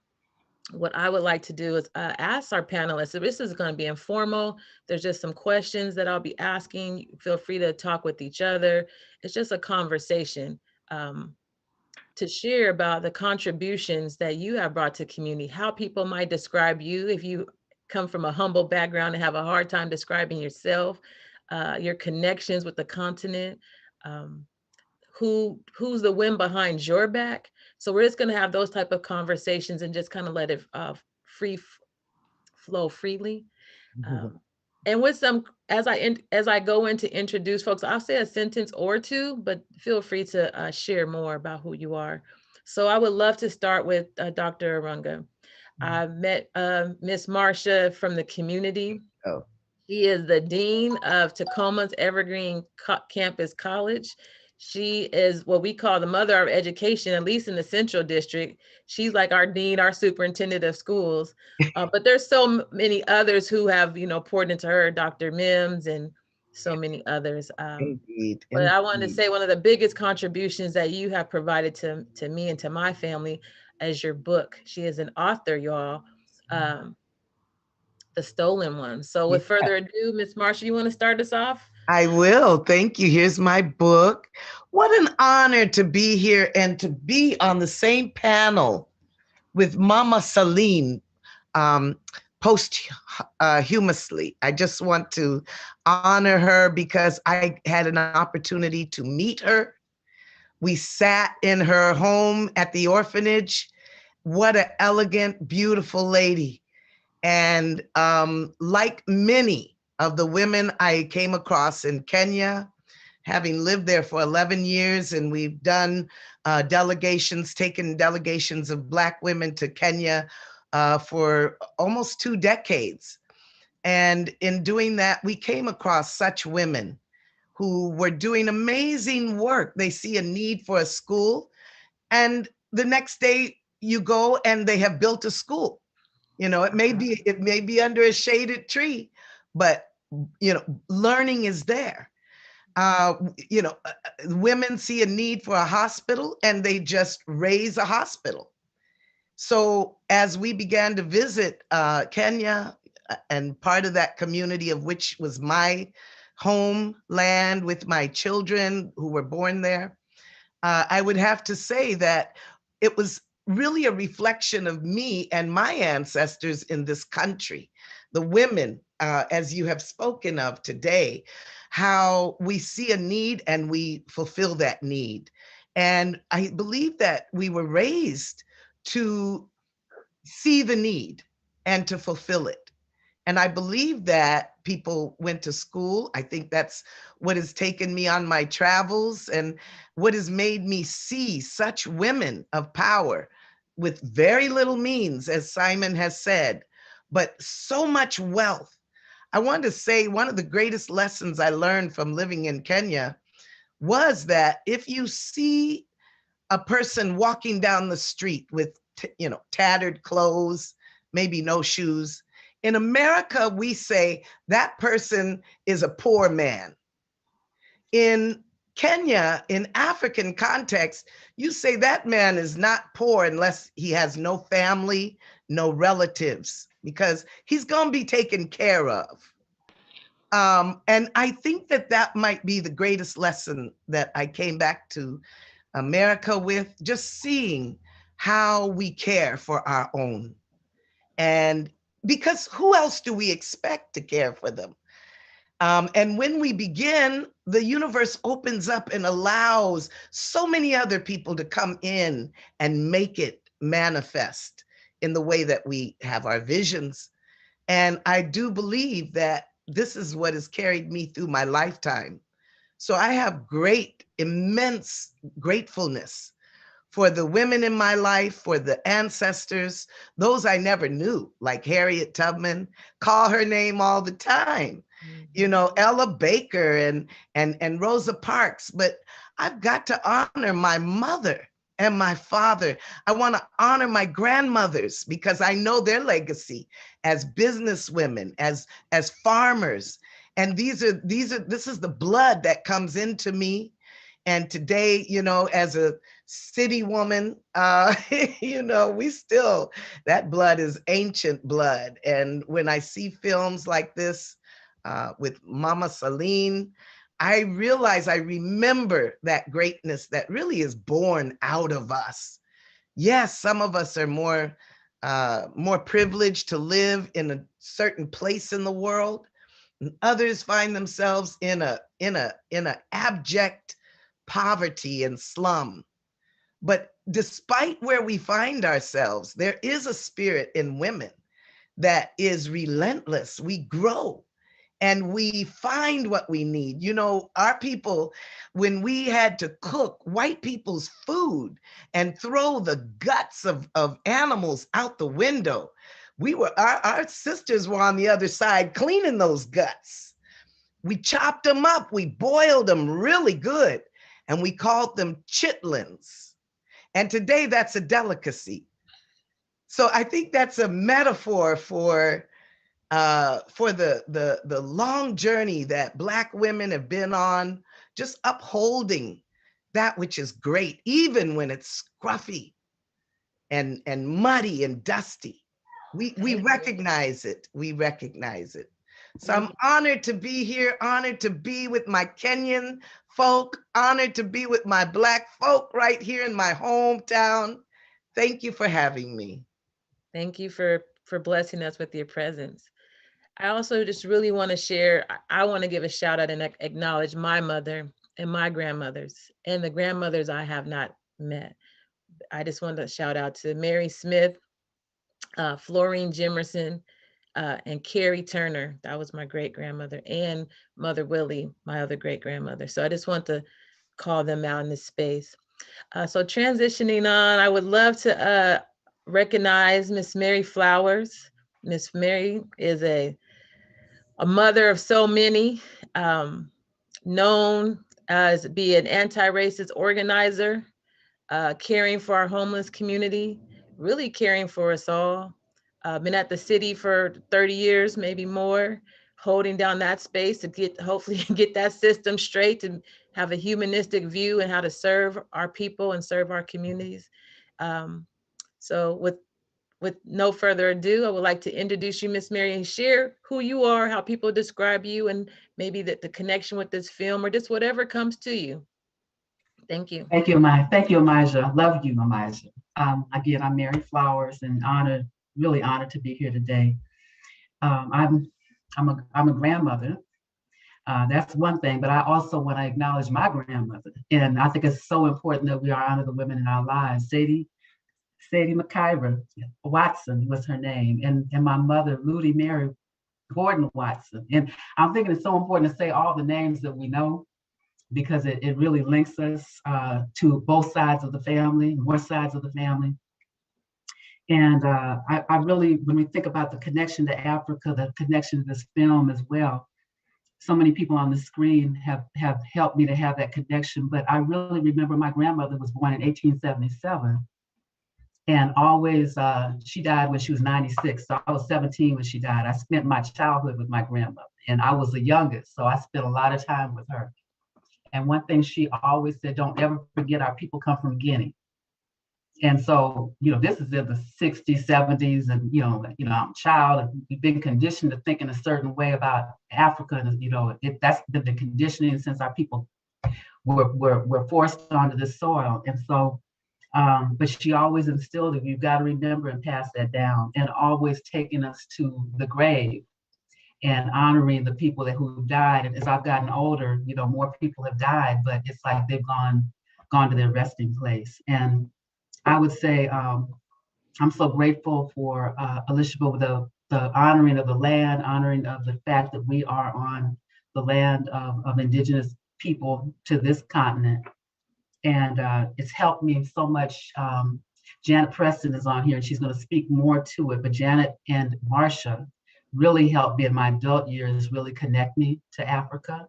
what I would like to do is ask our panelists, so this is going to be informal. There's just some questions that I'll be asking. Feel free to talk with each other. It's just a conversation to share about the contributions that you have brought to community, how people might describe you if you come from a humble background and have a hard time describing yourself, your connections with the continent, who's the wind behind your back. So we're just going to have those type of conversations and just kind of let it flow freely. And with some, as I go in to introduce folks, I'll say a sentence or two, but feel free to share more about who you are. So I would love to start with Dr. Arunga. I met Miss Marcia from the community. Oh. She is the dean of Tacoma's Evergreen Campus College. She is what we call the mother of education, at least in the Central District. She's like our dean, our superintendent of schools. But there's so many others who have, poured into her, Dr. Mims and so many others. Indeed. But I wanted to say one of the biggest contributions that you have provided to me and to my family is your book. She is an author, y'all. The Stolen One. So with further ado, Ms. Marcia, you want to start us off? I will. Thank you. Here's my book. What an honor to be here and to be on the same panel with Mama Celine posthumously. I just want to honor her because I had an opportunity to meet her. We sat in her home at the orphanage. What an elegant, beautiful lady. And like many of the women I came across in Kenya, having lived there for 11 years, and we've done taken delegations of Black women to Kenya for almost 2 decades. And in doing that, we came across such women who were doing amazing work. They see a need for a school, and the next day you go and they have built a school. It may be under a shaded tree, but learning is there. Women see a need for a hospital and they just raise a hospital. So as we began to visit Kenya, and part of that community of which was my homeland with my children who were born there, I would have to say that it was really a reflection of me and my ancestors in this country, the women, as you have spoken of today, how we see a need and we fulfill that need. And I believe that we were raised to see the need and to fulfill it. And I believe that people went to school. I think that's what has taken me on my travels and what has made me see such women of power with very little means, as Simon has said, but so much wealth. I want to say one of the greatest lessons I learned from living in Kenya was that if you see a person walking down the street with, tattered clothes, maybe no shoes, in America, we say that person is a poor man. In Kenya, in African context, you say that man is not poor unless he has no family, no relatives, because he's going to be taken care of. And I think that might be the greatest lesson that I came back to America with, just seeing how we care for our own. And because who else do we expect to care for them? And when we begin, the universe opens up and allows so many other people to come in and make it manifest in the way that we have our visions. And I do believe that this is what has carried me through my lifetime. So I have immense gratefulness for the women in my life, for the ancestors, those I never knew, like Harriet Tubman, call her name all the time. Ella Baker and Rosa Parks, but I've got to honor my mother and my father. I want to honor my grandmothers because I know their legacy as businesswomen, as farmers. And this is the blood that comes into me. And today, you know, as a city woman, you know, that blood is ancient blood. And when I see films like this with Mama Celine, I remember that greatness that really is born out of us. Yes, some of us are more privileged to live in a certain place in the world, and others find themselves in a abject poverty and slum. But despite where we find ourselves, there is a spirit in women that is relentless. We grow and we find what we need. You know, our people, when we had to cook white people's food and throw the guts of animals out the window, our sisters were on the other side cleaning those guts. We chopped them up, we boiled them really good, and we called them chitlins. And today that's a delicacy. So I think that's a metaphor for the long journey that Black women have been on, just upholding that which is great, even when it's scruffy and muddy and dusty. We recognize it. We recognize it. So I'm honored to be here, honored to be with my Kenyan folk, honored to be with my Black folk right here in my hometown. Thank you for having me. Thank you for blessing us with your presence. I also just really want to share, I want to give a shout out and acknowledge my mother and my grandmothers and the grandmothers I have not met. I just want to shout out to Mary Smith, Florine Jimerson, and Carrie Turner. That was my great grandmother, and Mother Willie, my other great grandmother. So I just want to call them out in this space. So transitioning on, I would love to recognize Miss Mary Flowers. Miss Mary is a mother of so many, known as be an anti-racist organizer, caring for our homeless community, really caring for us all. Been at the city for 30 years, maybe more, holding down that space to hopefully get that system straight and have a humanistic view and how to serve our people and serve our communities. So with no further ado, I would like to introduce you, Miss Mary, and share who you are, how people describe you, and maybe the connection with this film or just whatever comes to you. Thank you. Thank you, Amija. Love you, Amija. Again, I'm Mary Flowers, and really honored to be here today. I'm a grandmother. That's one thing, but I also want to acknowledge my grandmother, and I think it's so important that we honor the women in our lives. Sadie McIver Watson was her name, and my mother, Moody Mary Gordon Watson. And I'm thinking it's so important to say all the names that we know, because it really links us to both sides of the family, more sides of the family. And I really, when we think about the connection to Africa, the connection to this film as well, so many people on the screen have helped me to have that connection. But I really remember my grandmother was born in 1877. And always, she died when she was 96. So I was 17 when she died. I spent my childhood with my grandmother, and I was the youngest. So I spent a lot of time with her. And one thing she always said, don't ever forget our people come from Guinea. And so, you know, this is in the 60s, 70s, and, you know, I'm a child, and we've been conditioned to think in a certain way about Africa. And, you know, that's been the conditioning since our people were forced onto this soil. And so, but she always instilled that you've got to remember and pass that down, and always taking us to the grave and honoring the people who died. And as I've gotten older, you know, more people have died, but it's like they've gone to their resting place. And I would say I'm so grateful for Alicia, the honoring of the land, honoring of the fact that we are on the land of indigenous people to this continent. And it's helped me so much. Janet Preston is on here, and she's going to speak more to it. But Janet and Marsha really helped me in my adult years really connect me to Africa.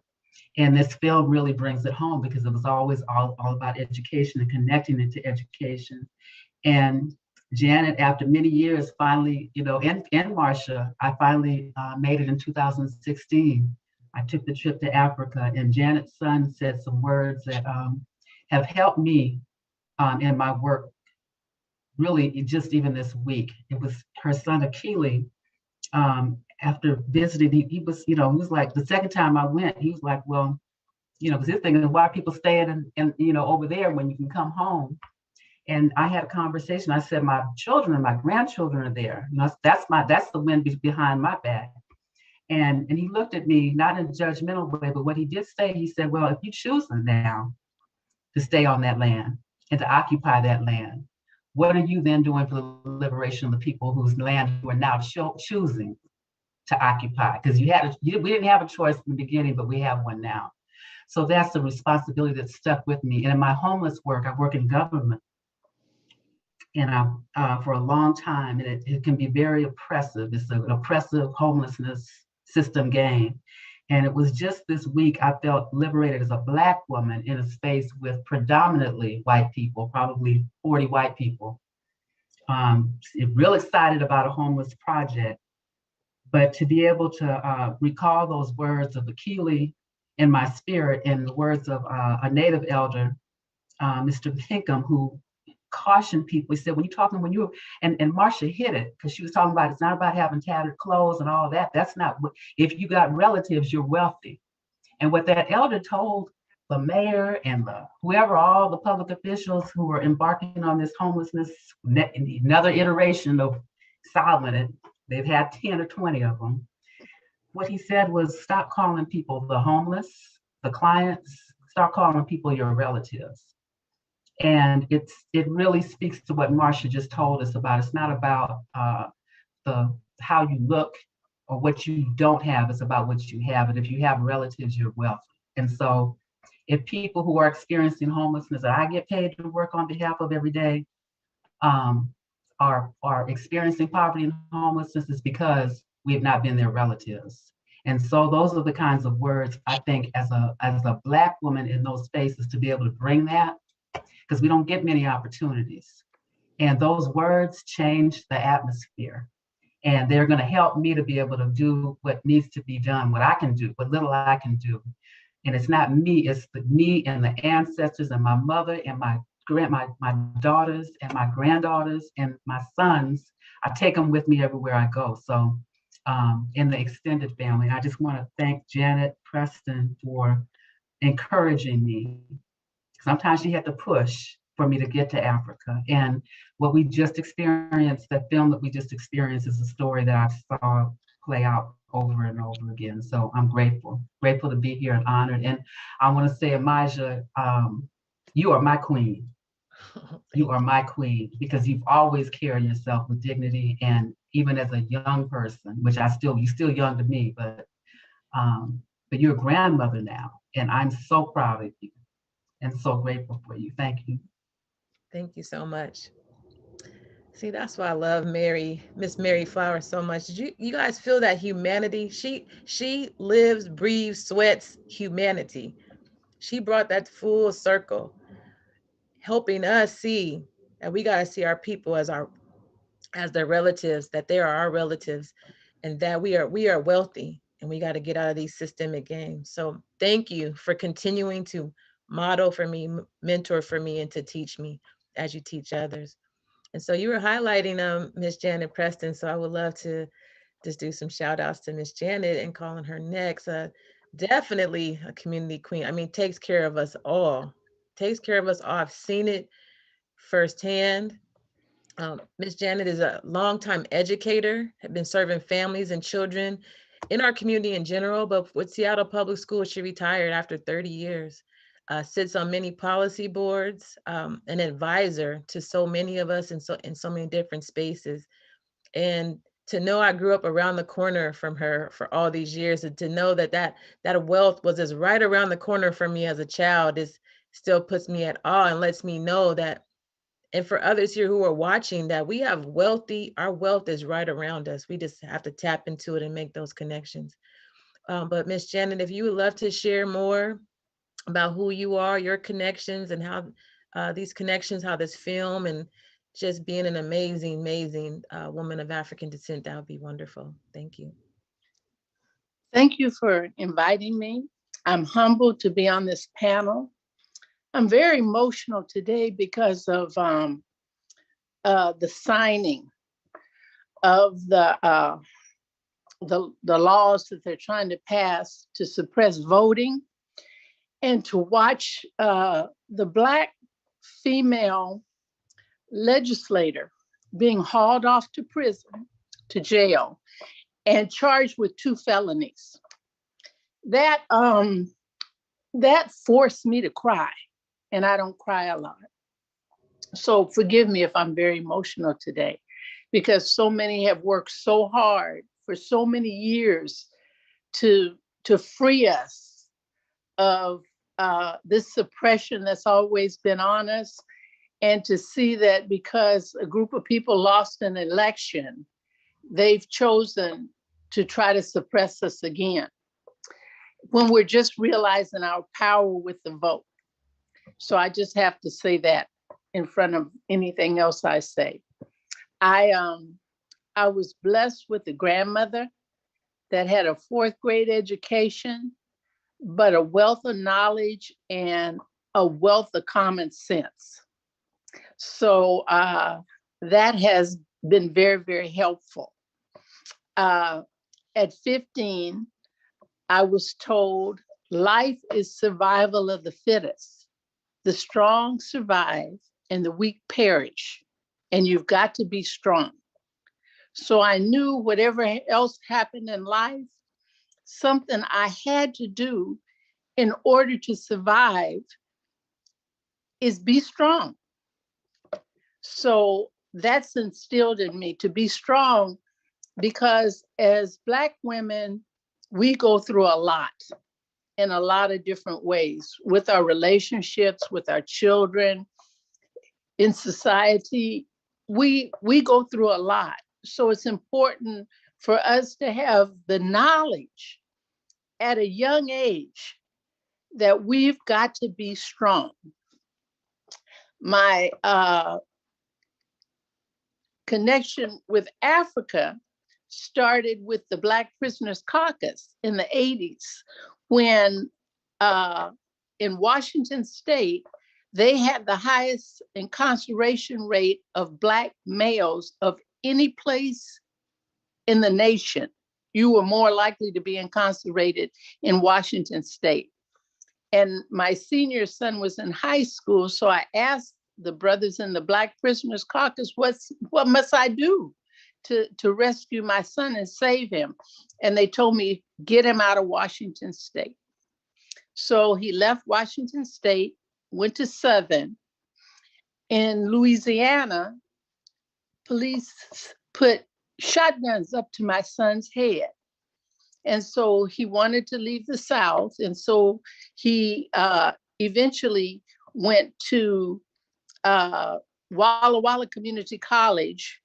And this film really brings it home because it was always all about education and connecting it to education. And Janet, after many years, finally, you know, and Marsha, I finally made it in 2016. I took the trip to Africa, and Janet's son said some words that have helped me in my work, really, just even this week. It was her son, Akili. After visiting, he was, you know, he was like, the second time I went, he was like, well, you know, because his thing is, why are people staying in, you know, over there when you can come home? And I had a conversation. I said, my children and my grandchildren are there. You know, that's the wind behind my back. And he looked at me, not in a judgmental way, but what he did say, he said, well, if you choose now to stay on that land and to occupy that land, what are you then doing for the liberation of the people whose land you are now choosing to occupy? Because we didn't have a choice in the beginning, but we have one now. So that's the responsibility that stuck with me. And in my homeless work, I work in government. And for a long time, and it can be very oppressive. It's an oppressive homelessness system game. And it was just this week I felt liberated as a Black woman in a space with predominantly white people, probably 40 white people. Real excited about a homeless project, but to be able to recall those words of Akili in my spirit and the words of a Native elder, Mr. Pinkham, who caution people. He said, when you and Marsha hit it, because she was talking about it's not about having tattered clothes and all that. That's not what, if you got relatives, you're wealthy. And what that elder told the mayor and whoever, all the public officials who were embarking on this homelessness, another iteration of Solomon, they've had 10 or 20 of them. What he said was, stop calling people the homeless, the clients, start calling people your relatives. And it really speaks to what Marsha just told us about. It's not about how you look or what you don't have. It's about what you have. And if you have relatives, you're wealthy. And so if people who are experiencing homelessness that I get paid to work on behalf of every day are experiencing poverty and homelessness, is because we've not been their relatives. And so those are the kinds of words I think as a Black woman in those spaces to be able to bring that, because we don't get many opportunities. And those words change the atmosphere. And they're going to help me to be able to do what needs to be done, what I can do, what little I can do. And it's not me, it's me and the ancestors and my mother and my daughters and my granddaughters and my sons. I take them with me everywhere I go. So in the extended family, I just want to thank Janet Preston for encouraging me. Sometimes she had to push for me to get to Africa. And what we just experienced, that film that we just experienced, is a story that I saw play out over and over again. So I'm grateful to be here and honored. And I want to say, Amija, you are my queen. You are my queen, because you've always carried yourself with dignity. And even as a young person, which you're still young to me, but you're a grandmother now. And I'm so proud of you and so grateful for you. Thank you. Thank you so much. See, that's why I love Miss Mary Flowers so much. Did you guys feel that humanity? She lives, breathes, sweats humanity. She brought that full circle, helping us see that we got to see our people as their relatives, that they are our relatives, and that we are wealthy, and we got to get out of these systemic games. So thank you for continuing to model for me, mentor for me, and to teach me as you teach others. And so you were highlighting Miss Janet Preston. So I would love to just do some shout outs to Miss Janet and calling her next. Definitely a community queen. I mean, takes care of us all. Takes care of us all. I've seen it firsthand. Miss Janet is a longtime educator, had been serving families and children in our community in general, but with Seattle Public Schools, she retired after 30 years. Sits on many policy boards, an advisor to so many of us in so many different spaces. And to know I grew up around the corner from her for all these years, and to know that wealth was just right around the corner from me as a child still puts me at awe and lets me know that, and for others here who are watching, that we have our wealth is right around us. We just have to tap into it and make those connections. But Miss Janet, if you would love to share more about who you are, your connections, and how these connections, how this film, and just being an amazing, amazing woman of African descent, that would be wonderful. Thank you. Thank you for inviting me. I'm humbled to be on this panel. I'm very emotional today because of the signing of the laws that they're trying to pass to suppress voting, and to watch the Black female legislator being hauled off to prison, to jail, and charged with 2 felonies. That forced me to cry, and I don't cry a lot. So forgive me if I'm very emotional today, because so many have worked so hard for so many years to free us of this suppression that's always been on us, and to see that because a group of people lost an election, they've chosen to try to suppress us again, when we're just realizing our power with the vote. So I just have to say that in front of anything else I say. I was blessed with a grandmother that had a 4th grade education, but a wealth of knowledge and a wealth of common sense. So that has been very, very helpful. At 15, I was told life is survival of the fittest. The strong survive and the weak perish, and you've got to be strong. So I knew whatever else happened in life, something I had to do in order to survive is be strong. So that's instilled in me to be strong, because as Black women, we go through a lot in a lot of different ways, with our relationships, with our children, in society. We go through a lot. So it's important for us to have the knowledge at a young age that we've got to be strong. My connection with Africa started with the Black Prisoners Caucus in the 80s, when in Washington State, they had the highest incarceration rate of Black males of any place in the nation. You were more likely to be incarcerated in Washington State. And my senior son was in high school, so I asked the brothers in the Black Prisoners Caucus, what must I do to rescue my son and save him? And they told me, get him out of Washington State. So he left Washington State, went to Southern. In Louisiana, police put shotguns up to my son's head. And so he wanted to leave the South. And so he eventually went to Walla Walla Community College,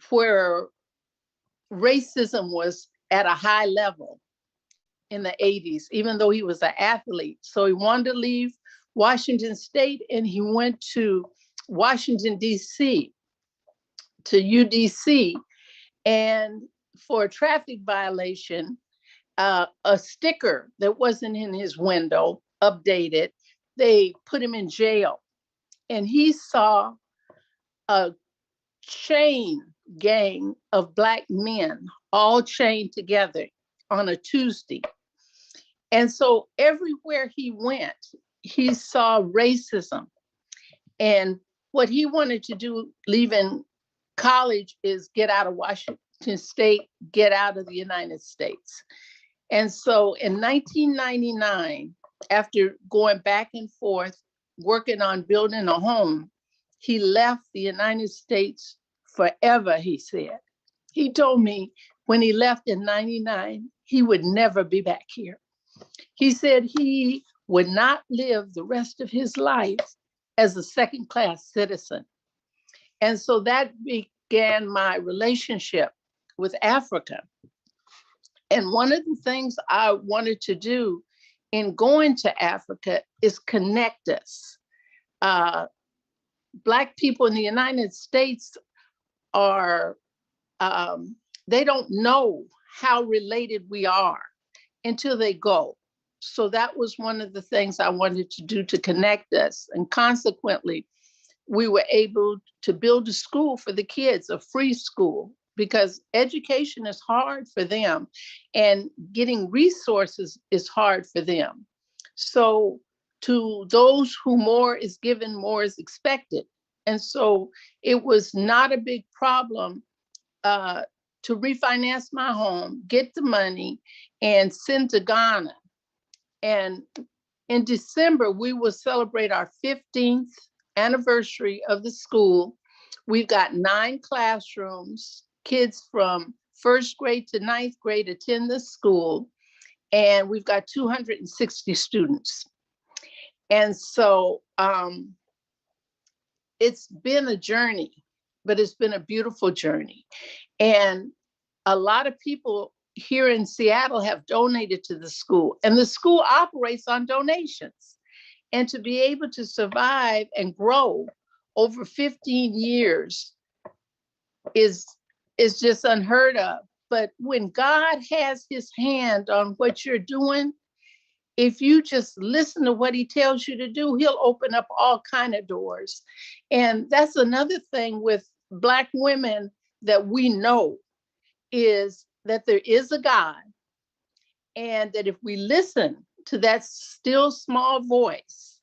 where racism was at a high level in the 80s, even though he was an athlete. So he wanted to leave Washington State, and he went to Washington, D.C., to UDC. And for a traffic violation, a sticker that wasn't in his window, updated, they put him in jail. And he saw a chain gang of Black men all chained together on a Tuesday. And so everywhere he went, he saw racism. And what he wanted to do leaving college is get out of Washington State, get out of the United States. And so in 1999, after going back and forth, working on building a home, he left the United States forever, he said. He told me when he left in 99, he would never be back here. He said he would not live the rest of his life as a second-class citizen. And so that began my relationship with Africa. And one of the things I wanted to do in going to Africa is connect us. Black people in the United States are, they don't know how related we are until they go. So that was one of the things I wanted to do to connect us. And consequently, we were able to build a school for the kids, a free school, because education is hard for them and getting resources is hard for them. So to those who more is given, more is expected. And so it was not a big problem to refinance my home, get the money, and send to Ghana. And in December, we will celebrate our 15th anniversary of the school. We've got 9 classrooms. Kids from 1st grade to 9th grade attend the school, and we've got 260 students. And so it's been a journey, but it's been a beautiful journey. And a lot of people here in Seattle have donated to the school, and the school operates on donations. And to be able to survive and grow over 15 years is just unheard of. But when God has his hand on what you're doing, if you just listen to what he tells you to do, he'll open up all kinds of doors. And that's another thing with Black women that we know, is that there is a God, and that if we listen to that still small voice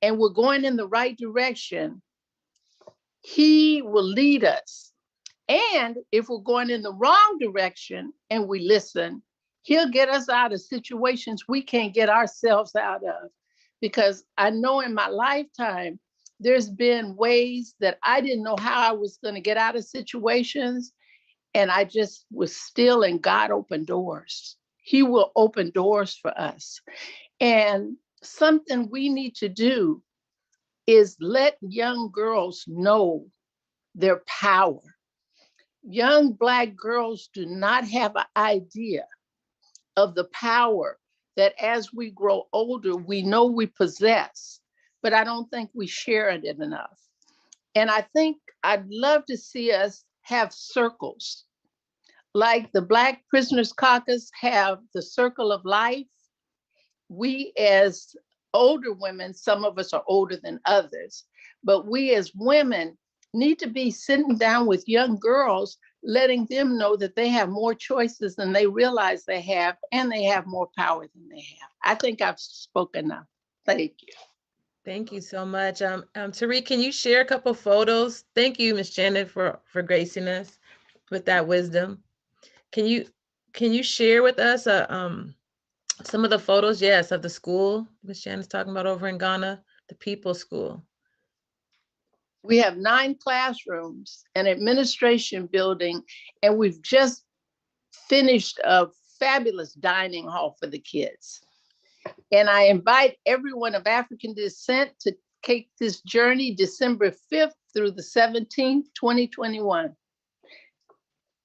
and we're going in the right direction, he will lead us. And if we're going in the wrong direction and we listen, he'll get us out of situations we can't get ourselves out of. Because I know in my lifetime, there's been ways that I didn't know how I was going to get out of situations. And I just was still, and God opened doors. He will open doors for us. And something we need to do is let young girls know their power. Young Black girls do not have an idea of the power that as we grow older, we know we possess, but I don't think we share it enough. And I think I'd love to see us have circles. Like the Black Prisoners Caucus have the Circle of Life. We as older women, some of us are older than others, but we as women need to be sitting down with young girls, letting them know that they have more choices than they realize they have, and they have more power than they have. I think I've spoken enough. Thank you. Thank you so much. Tariq, can you share a couple photos? Thank you, Ms. Janet, for gracing us with that wisdom. Can you share with us some of the photos, yes, of the school Ms. Janet's talking about over in Ghana, the People's School? We have 9 classrooms, an administration building, and we've just finished a fabulous dining hall for the kids. And I invite everyone of African descent to take this journey December 5th through the 17th, 2021.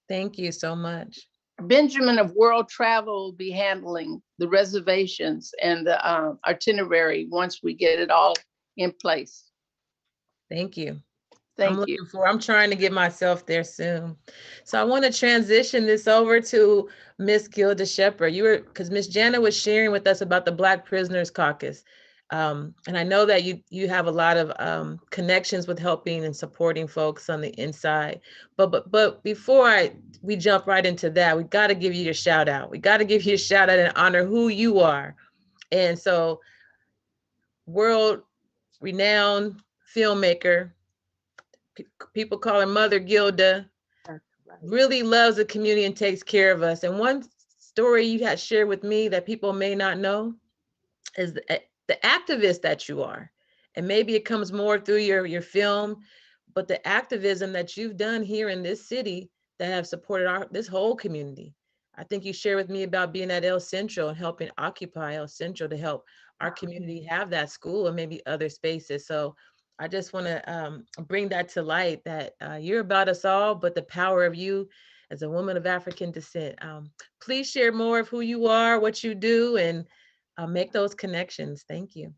Thank you so much. Benjamin of World Travel will be handling the reservations and the itinerary once we get it all in place. Thank you. Thank you. I'm trying to get myself there soon. So I want to transition this over to Miss Gilda Shepherd. Because Miss Janet was sharing with us about the Black Prisoners Caucus. And I know that you have a lot of connections with helping and supporting folks on the inside. But before we jump right into that, we got to give you your shout out. We got to give you a shout out and honor who you are. And so, world renowned filmmaker, people call her Mother Gilda, really loves the community and takes care of us. And one story you had shared with me that people may not know is the activist that you are. And maybe it comes more through your film, but the activism that you've done here in this city that have supported this whole community. I think you shared with me about being at El Centro and helping occupy El Centro to help our community have that school and maybe other spaces. So I just want to bring that to light, that you're about us all, but the power of you as a woman of African descent. Please share more of who you are, what you do, and make those connections. Thank you.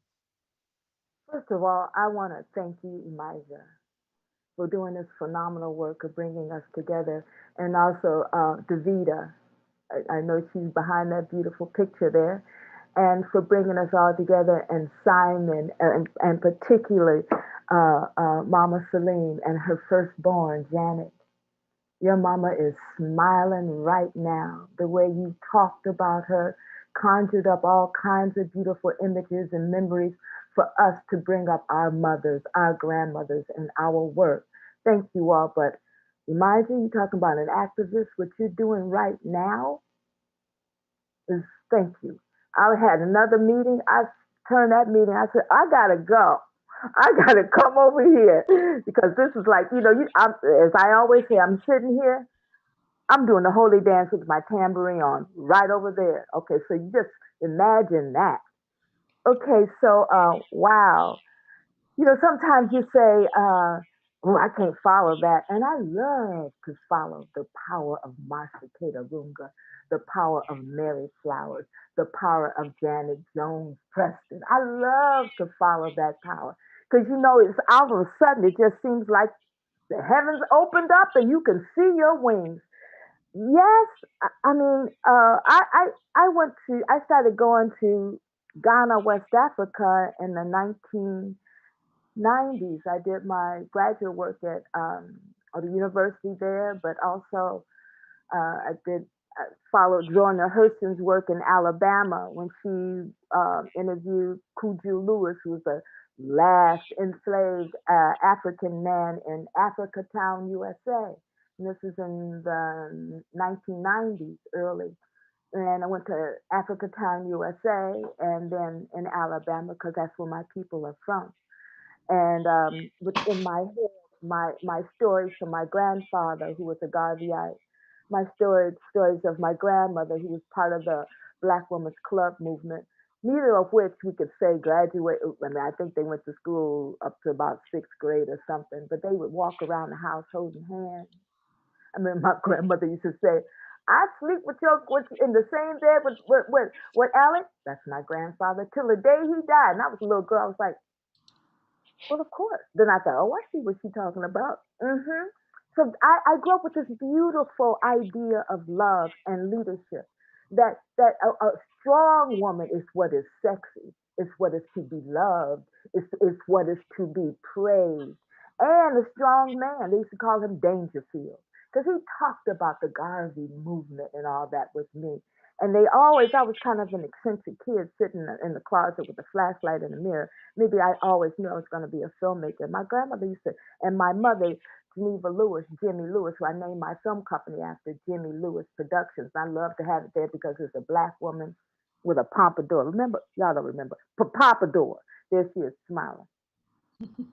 First of all, I want to thank you, Elijah, for doing this phenomenal work of bringing us together, and also Davida. I know she's behind that beautiful picture there, and for bringing us all together, and Simon, and particularly Mama Celine and her firstborn, Janet. Your mama is smiling right now. The way you talked about her conjured up all kinds of beautiful images and memories for us to bring up our mothers, our grandmothers, and our work. Thank you all. But Elijah, you talking about an activist, what you're doing right now is thank you. I had another meeting. I turned that meeting. I said, I gotta go. I gotta come over here because this is like, as I always say, I'm sitting here. I'm doing the holy dance with my tambourine on right over there. Okay, so you just imagine that. Okay, so wow. Sometimes you say, oh, I can't follow that. And I love to follow the power of Marcia Kata Runga, the power of Mary Flowers, the power of Janet Jones Preston. I love to follow that power. Because, it's all of a sudden, it just seems like the heavens opened up and you can see your wings. Yes, I mean, I started going to Ghana, West Africa in the 1990s. I did my graduate work at the university there, but also I followed Jorna Hurston's work in Alabama when she interviewed Kuju Lewis, who was the last enslaved African man in Africatown, USA. And this is in the 1990s, early. And I went to Africatown, USA, and then in Alabama, because that's where my people are from. And within my head, my stories from my grandfather, who was a Garveyite, my stories of my grandmother, who was part of the Black Women's Club movement, neither of which we could say graduate. I mean, I think they went to school up to about 6th grade or something, but they would walk around the house holding hands. I mean, my grandmother used to say, I sleep with in the same bed with Alex. That's my grandfather till the day he died. And I was a little girl. I was like, well, of course. Then I thought, oh, I see what she's talking about. So I grew up with this beautiful idea of love and leadership. That a strong woman is what is sexy. It's what is to be loved. It's what is to be praised. And a strong man, they used to call him Dangerfield, because he talked about the Garvey movement and all that with me. And I was kind of an eccentric kid sitting in the closet with a flashlight and a mirror. Maybe I always knew I was going to be a filmmaker. My grandmother used to, and my mother, Geneva Lewis, Jimmy Lewis, who I named my film company after, Jimmy Lewis Productions. I love to have it there because it's a Black woman with a pompadour. Remember? Y'all don't remember. Pompadour. There she is, smiling.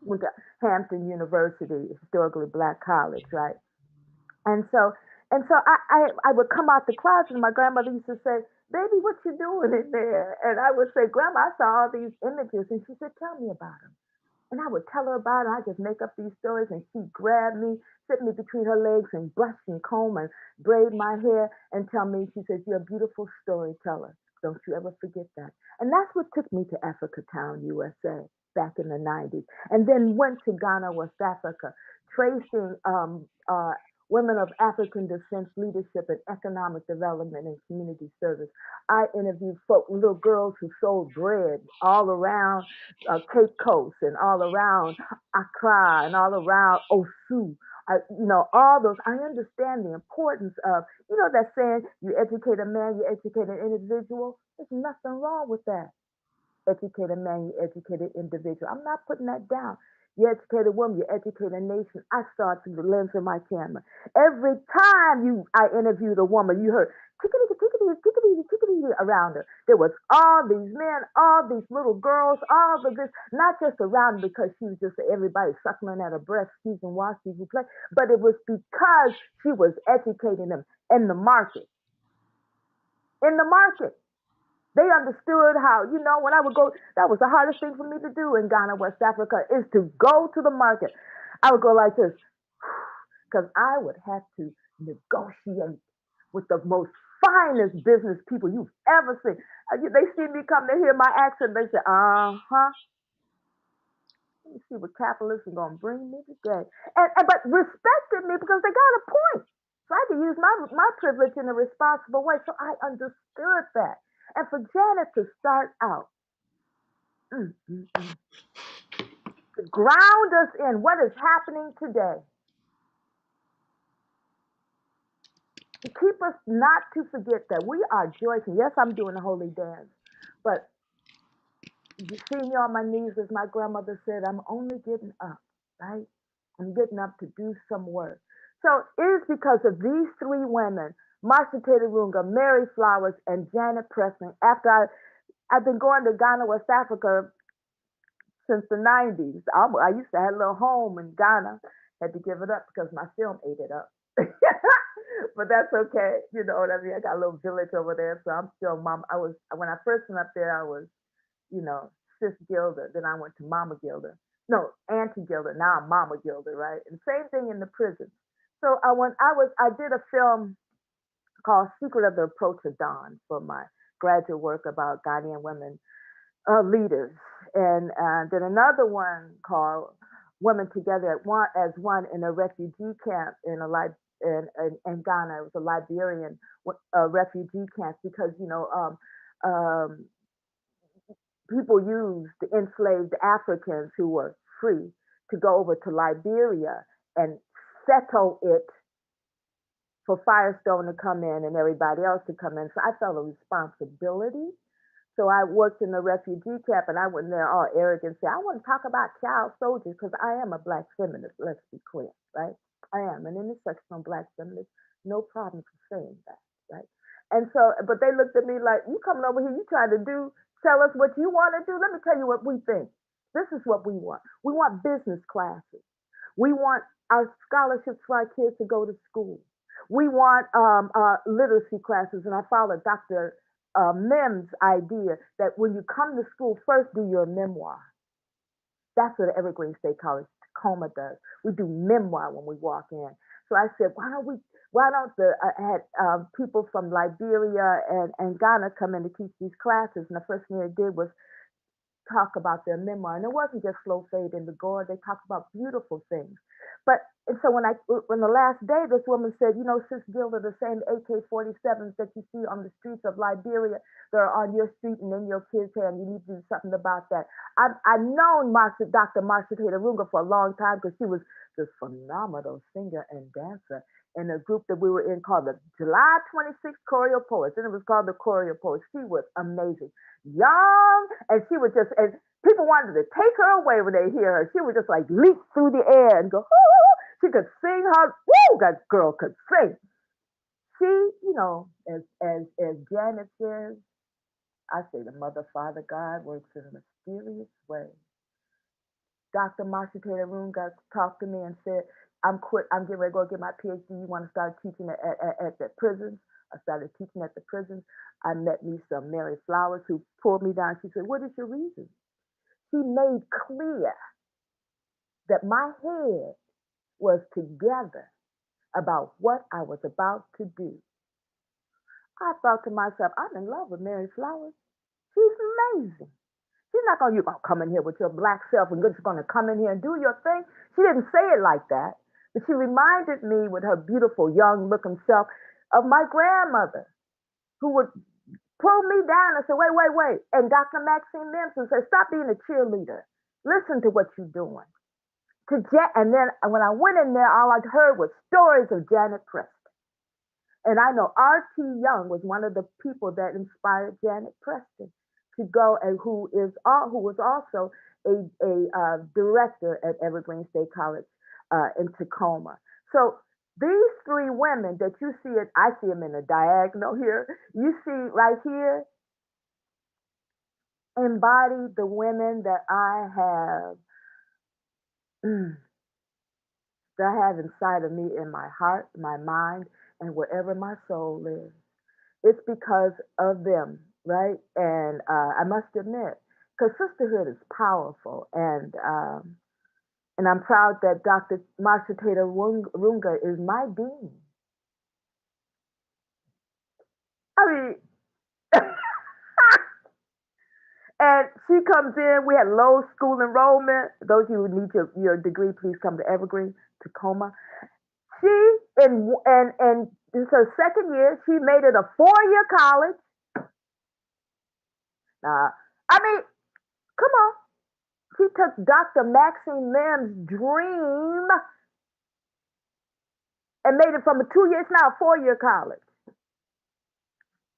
Went to Hampton University, historically Black college, right? And so I would come out the closet, and my grandmother used to say, baby, what you doing in there? And I would say, Grandma, I saw all these images. And she said, tell me about them. And I would tell her about it. I just make up these stories, and she'd grab me, sit me between her legs, and brush and comb and braid my hair and tell me, she says, you're a beautiful storyteller. Don't you ever forget that. And that's what took me to Africatown, USA, back in the 90s. And then went to Ghana, West Africa, tracing women of African descent, leadership and economic development and community service. I interviewed little girls who sold bread all around Cape Coast and all around Accra and all around Osu. All those. I understand the importance of, that saying, you educate a man, you educate an individual. There's nothing wrong with that. Educate a man, you educate an individual. I'm not putting that down. You educate a woman, you educate a nation. I saw it through the lens of my camera. Every time I interviewed a woman, you heard tickety around her. There was all these men, all these little girls, all of this, not just around her because she was just everybody suckling at her breast, excuse and wash, excuse and play, but it was because she was educating them in the market. In the market. They understood how, when I would go, that was the hardest thing for me to do in Ghana, West Africa, is to go to the market. I would go like this, because I would have to negotiate with the most finest business people you've ever seen. They see me come, they hear my accent, they say, uh-huh. Let me see what capitalism gonna bring me today. And but respected me because they got a point. So I had to use my privilege in a responsible way. So I understood that. And for Janet to start out, to ground us in what is happening today, to keep us not to forget that we are joyful. Yes, I'm doing a holy dance, but you see me on my knees, as my grandmother said, I'm only getting up, right? I'm getting up to do some work. So it is because of these three women, Marcia Taylor Runga, Mary Flowers, and Janet Preston. After I've been going to Ghana, West Africa since the 90s. I used to have a little home in Ghana. Had to give it up because my film ate it up. But that's okay. You know what I mean? I got a little village over there, so I'm still mom. When I first went up there, I was, Sis Gilda. Then I went to Mama Gilda. No, Auntie Gilda. Now I'm Mama Gilda, right? And same thing in the prison. So I did a film called Secret of the Approach of Dawn for my graduate work about Ghanaian women leaders, and then another one called Women Together as One in a refugee camp in Ghana. It was a Liberian refugee camp because people used the enslaved Africans who were free to go over to Liberia and settle it for Firestone to come in and everybody else to come in. So I felt a responsibility. So I worked in the refugee camp, and I went there all arrogant and said, I want to talk about child soldiers because I am a Black feminist, let's be clear, right? I am an intersectional Black feminist, no problem for saying that, right? And so, but they looked at me like, you coming over here, you trying to tell us what you want to do? Let me tell you what we think. This is what we want. We want business classes. We want our scholarships for our kids to go to school. We want literacy classes, and I followed Dr. Mem's idea that when you come to school, first do your memoir. That's what Evergreen State College Tacoma does. We do memoir when we walk in. So I said, why don't I had people from Liberia and Ghana come in to teach these classes? And the first thing they did was talk about their memoir. And it wasn't just slow fade in the gore. They talked about beautiful things. But and so when the last day, this woman said, Sis Gilda, the same AK-47s that you see on the streets of Liberia, they're on your street and in your kids' hand. You need to do something about that. I've known Dr. Marcia Taylor Runga for a long time because she was this phenomenal singer and dancer in a group that we were in called the July 26th Choreo Poets, and it was called the Choreo Poets. She was amazing, young, and she was just, and people wanted to take her away when they hear her. She would just like leap through the air and go, oh, she could sing her, woo, that girl could sing. She, as Janet says, I say the mother, father, God works in a mysterious way. Dr. Marcia Taylor Runga talked to me and said, I'm getting ready to go get my PhD. You want to start teaching at the prisons? I started teaching at the prisons. I met me some Mary Flowers who pulled me down. She said, what is your reason? She made clear that my head was together about what I was about to do. I thought to myself, I'm in love with Mary Flowers. She's amazing. She's not going, you're going to come in here with your Black self and you're just going to come in here and do your thing. She didn't say it like that, but she reminded me with her beautiful young looking self of my grandmother who would pull me down and say, wait. And Dr. Maxine Mims said, stop being a cheerleader. Listen to what you're doing. And then when I went in there, all I heard was stories of Janet Preston. And I know R.T. Young was one of the people that inspired Janet Preston to go, and who was also a director at Evergreen State College in Tacoma. So these three women that you see, I see them in a diagonal here. You see right here, embody the women that I have inside of me, in my heart, my mind, and wherever my soul lives. It's because of them, right? And I must admit, because sisterhood is powerful, and I'm proud that Dr. Marcia Taylor Runga is my dean. I mean, and she comes in. We had low school enrollment. Those of you who need your degree, please come to Evergreen, Tacoma. She and this is her second year. She made it a 4-year college. I mean, come on. She took Dr. Maxine Mims' dream and made it from a 2-year, it's now a 4-year college.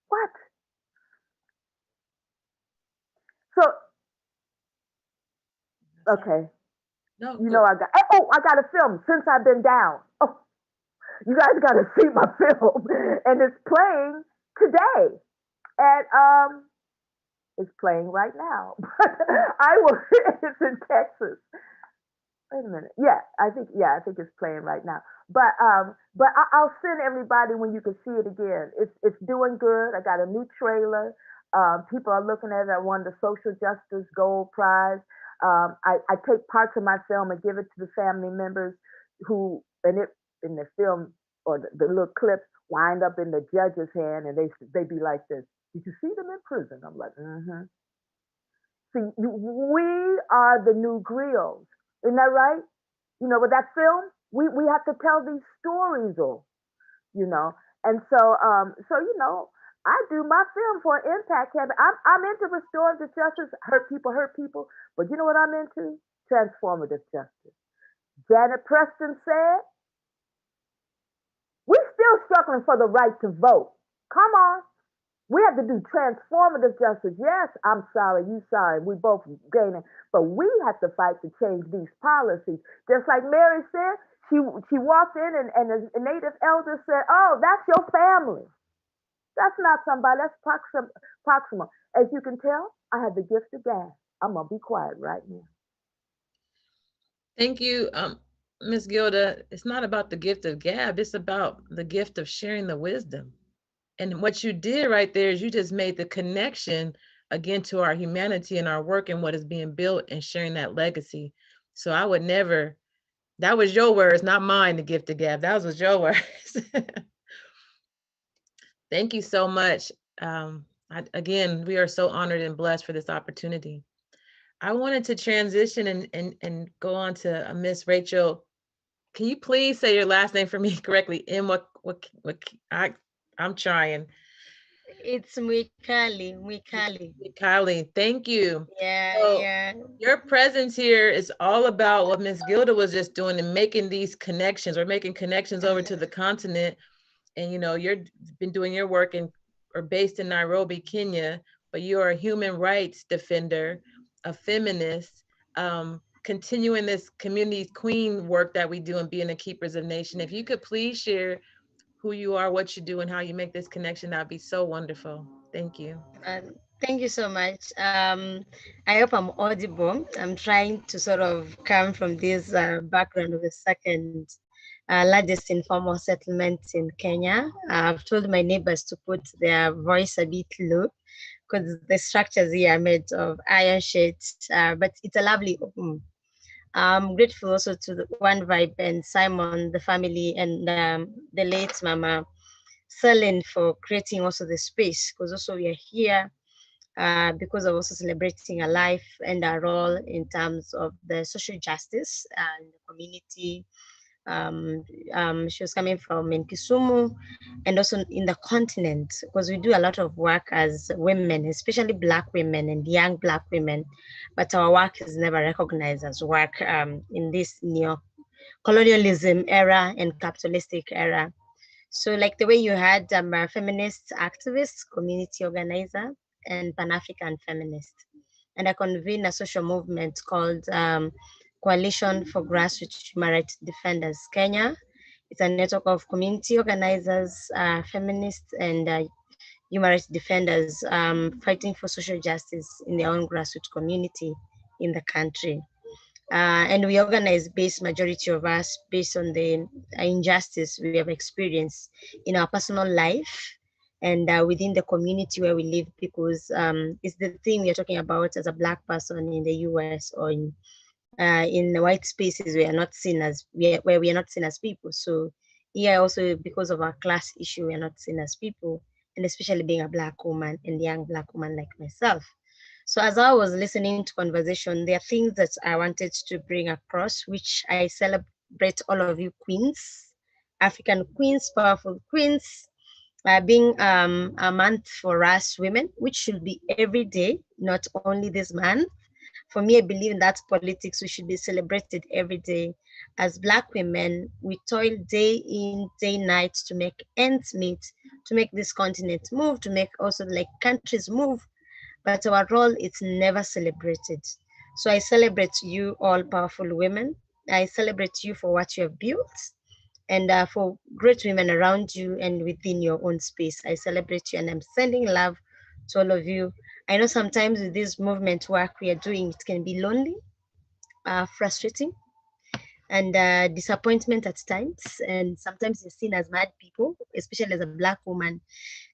What? So, okay. No, you know I got a film since I've been down. Oh, you guys got to see my film, and it's playing today, and it's playing right now. I will. It's in Texas. Wait a minute. I think it's playing right now. But I'll send everybody when you can see it again. It's doing good. I got a new trailer. People are looking at it. I won the Social Justice Gold Prize. I take parts of my film and give it to the family members who, in the film or the little clips, wind up in the judge's hand, and they be like this. Did you see them in prison? I'm like, mm-hmm. See, we are the new griots. Isn't that right? With that film, we have to tell these stories, and so I do my film for an impact. I'm into restorative justice, hurt people, but you know what I'm into? Transformative justice. Janet Preston said, we're still struggling for the right to vote. Come on. We have to do transformative justice. Yes, I'm sorry, you sorry. We both gaining, but we have to fight to change these policies. Just like Mary said, she walked in and a native elder said, "Oh, that's your family. That's not somebody. That's proximal." As you can tell, I have the gift of gab. I'm gonna be quiet right now. Thank you, Ms. Gilda. It's not about the gift of gab. It's about the gift of sharing the wisdom. And what you did right there is you just made the connection again to our humanity and our work and what is being built and sharing that legacy. So I would never, that was your words, not mine, the gift of gab. That was your words. Thank you so much. Again, we are so honored and blessed for this opportunity. I wanted to transition and go on to Miss Rachel. Can you please say your last name for me correctly? I'm trying. It's Mwikali. Thank you. Yeah. Your presence here is all about what Miss Gilda was just doing and making these connections. We're making connections over to the continent. And you've been doing your work or based in Nairobi, Kenya, but you're a human rights defender, a feminist, continuing this community queen work that we do and being the keepers of nation. If you could please share who you are, what you do, and how you make this connection, that'd be so wonderful. Thank you. Thank you so much. I hope I'm audible. I'm trying to sort of come from this background of the second largest informal settlement in Kenya. I've told my neighbors to put their voice a bit low because the structures here are made of iron sheets, but it's a lovely home. I'm grateful also to the One Vibe and Simon, the family, and the late Mama Selin for creating also the space, because also we are here because of also celebrating our life and our role in terms of the social justice and the community. She was coming from in Kisumu and also in the continent, because we do a lot of work as women, especially Black women and young Black women, but our work is never recognized as work in this neo-colonialism era and capitalistic era. So like the way you had a feminist activist, community organizer, and Pan-African feminist. And I convened a social movement called Coalition for Grassroots Human Rights Defenders Kenya. It's a network of community organizers, feminists, and human rights defenders fighting for social justice in their own grassroots community in the country. And we organize based, majority of us, based on the injustice we have experienced in our personal life and within the community where we live, because it's the thing we are talking about as a Black person in the US or in the white spaces we are not seen as, where we are not seen as people. So here also, because of our class issue, we are not seen as people. and especially being a Black woman and young Black woman like myself. So as I was listening to conversation, there are things that I wanted to bring across, which I celebrate all of you queens, African queens, powerful queens, being a month for us women, which should be every day, not only this month. For me, I believe in that politics, we should be celebrated every day. As Black women, we toil day in, day night to make ends meet, to make this continent move, to make also like countries move, but our role is never celebrated. So I celebrate you all powerful women. I celebrate you for what you have built and for great women around you and within your own space. I celebrate you and I'm sending love to all of you. I know sometimes with this movement work we are doing, it can be lonely, frustrating, and disappointment at times. And sometimes you're seen as mad people, especially as a Black woman.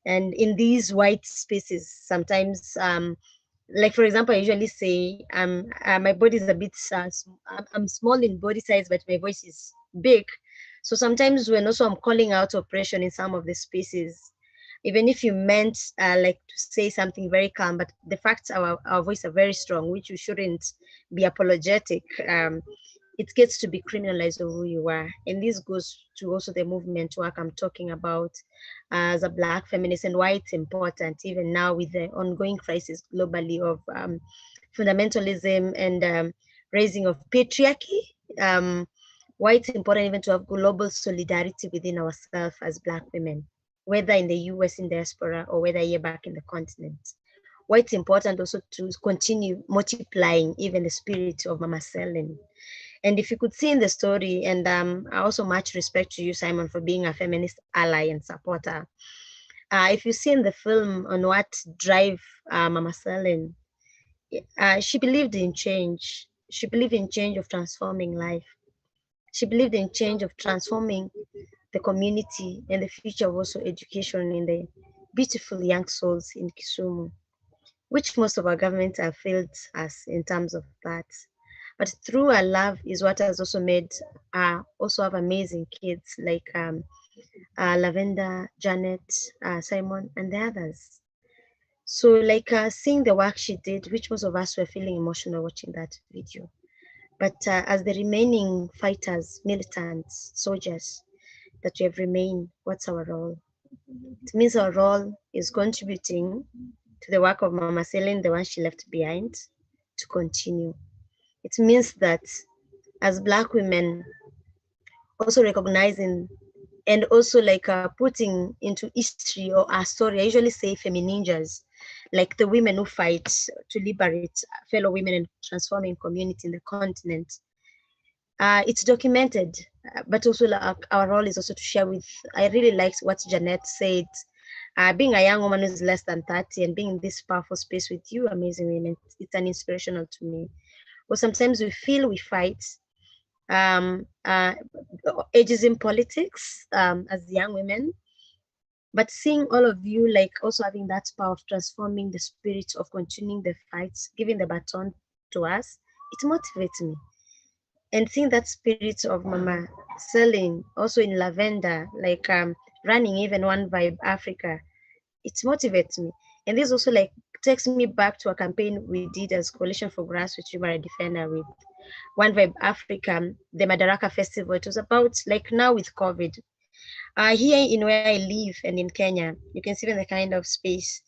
And in these white spaces, sometimes, like for example, I usually say, my body is a bit, I'm small in body size, but my voice is big. So sometimes when also I'm calling out oppression in some of the spaces, even if you meant like to say something very calm, but the facts our voice are very strong, which you shouldn't be apologetic. It gets to be criminalized of who you are. And this goes to also the movement work I'm talking about as a Black feminist and why it's important, even now with the ongoing crisis globally of fundamentalism and raising of patriarchy. Why it's important even to have global solidarity within ourselves as Black women, whether in the US in diaspora or whether here back in the continent. Why it's important also to continue multiplying even the spirit of Mama Selene. And if you could see in the story, and I also much respect to you, Simon, for being a feminist ally and supporter. If you see in the film on what drive Mama Selene, she believed in change. She believed in change of transforming life. She believed in change of transforming the community and the future of also education in the beautiful young souls in Kisumu, which most of our governments have failed us in terms of that. But through her love is what has also made also have amazing kids like Lavender, Janet, Simon, and the others. So like seeing the work she did, which most of us were feeling emotional watching that video. But as the remaining fighters, militants, soldiers that we have remained, what's our role? It means our role is contributing to the work of Mama Selene, the one she left behind, to continue. It means that as Black women, also recognizing and also like putting into history or our story, I usually say femininjas, like the women who fight to liberate fellow women and transforming community in the continent. It's documented, but also like, our role is also to share with, I really liked what Janet said, being a young woman who's less than 30 and being in this powerful space with you, amazing women, it's an inspirational to me. But sometimes we feel we fight ageism politics as young women, but seeing all of you like also having that power of transforming the spirit of continuing the fights, giving the baton to us, it motivates me. And seeing that spirit of Mama Selene also in Lavender, like running even One Vibe Africa, it motivates me. And this also like takes me back to a campaign we did as Coalition for Grassroots Human Rights Defender with One Vibe Africa, the Madaraka Festival. It was about like now with COVID. Here in where I live and in Kenya, you can see the kind of space.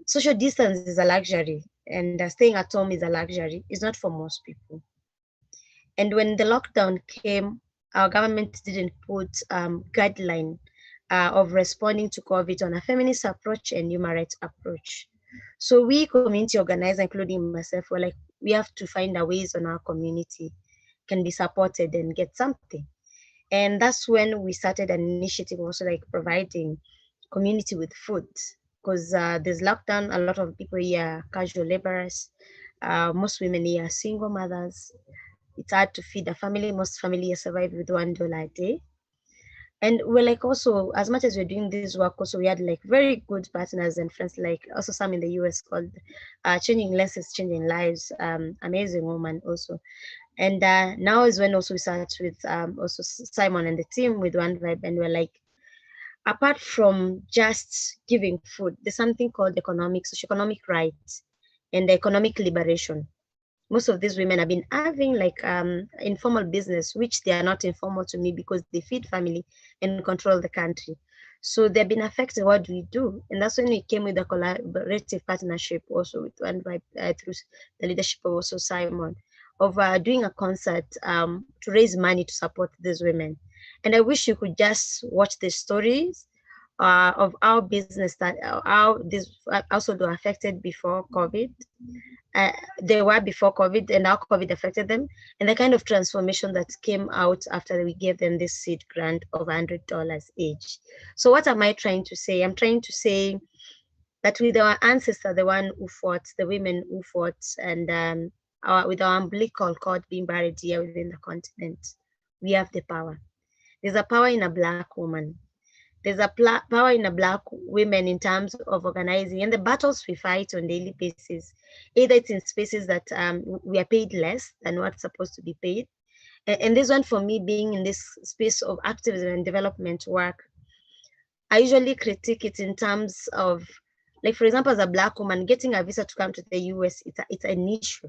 Social distance is a luxury and staying at home is a luxury. It's not for most people. And when the lockdown came, our government didn't put guideline of responding to COVID on a feminist approach and human rights approach. So we community organizers, including myself, were like, we have to find a ways on our community can be supported and get something. And that's when we started an initiative also like providing community with food, because there's lockdown, a lot of people here are casual laborers, most women here are single mothers. It's hard to feed a family. Most families survive with $1 a day. And we're like also, as much as we're doing this work, also we had like very good partners and friends, like also some in the US called Changing Lenses, Changing Lives, amazing woman also. And now is when also we start with also Simon and the team with One Vibe, and we're like, apart from just giving food, there's something called socioeconomic rights and economic liberation. Most of these women have been having like informal business, which they are not informal to me because they feed family and control the country. So they've been affected. What do we do? And that's when we came with a collaborative partnership also with One Vibe through the leadership of also Simon, of doing a concert to raise money to support these women. And I wish you could just watch the stories of our business that how this household were affected before COVID. They were before COVID and how COVID affected them, and the kind of transformation that came out after we gave them this seed grant of $100 each. So what am I trying to say? I'm trying to say that with our ancestors, the one who fought, the women who fought, and with our umbilical cord being buried here within the continent, we have the power. There's a power in a Black woman. There's a power in a Black women in terms of organizing and the battles we fight on a daily basis. Either it's in spaces that we are paid less than what's supposed to be paid. And this one for me being in this space of activism and development work, I usually critique it in terms of, like, for example, as a Black woman, getting a visa to come to the US, it's an issue.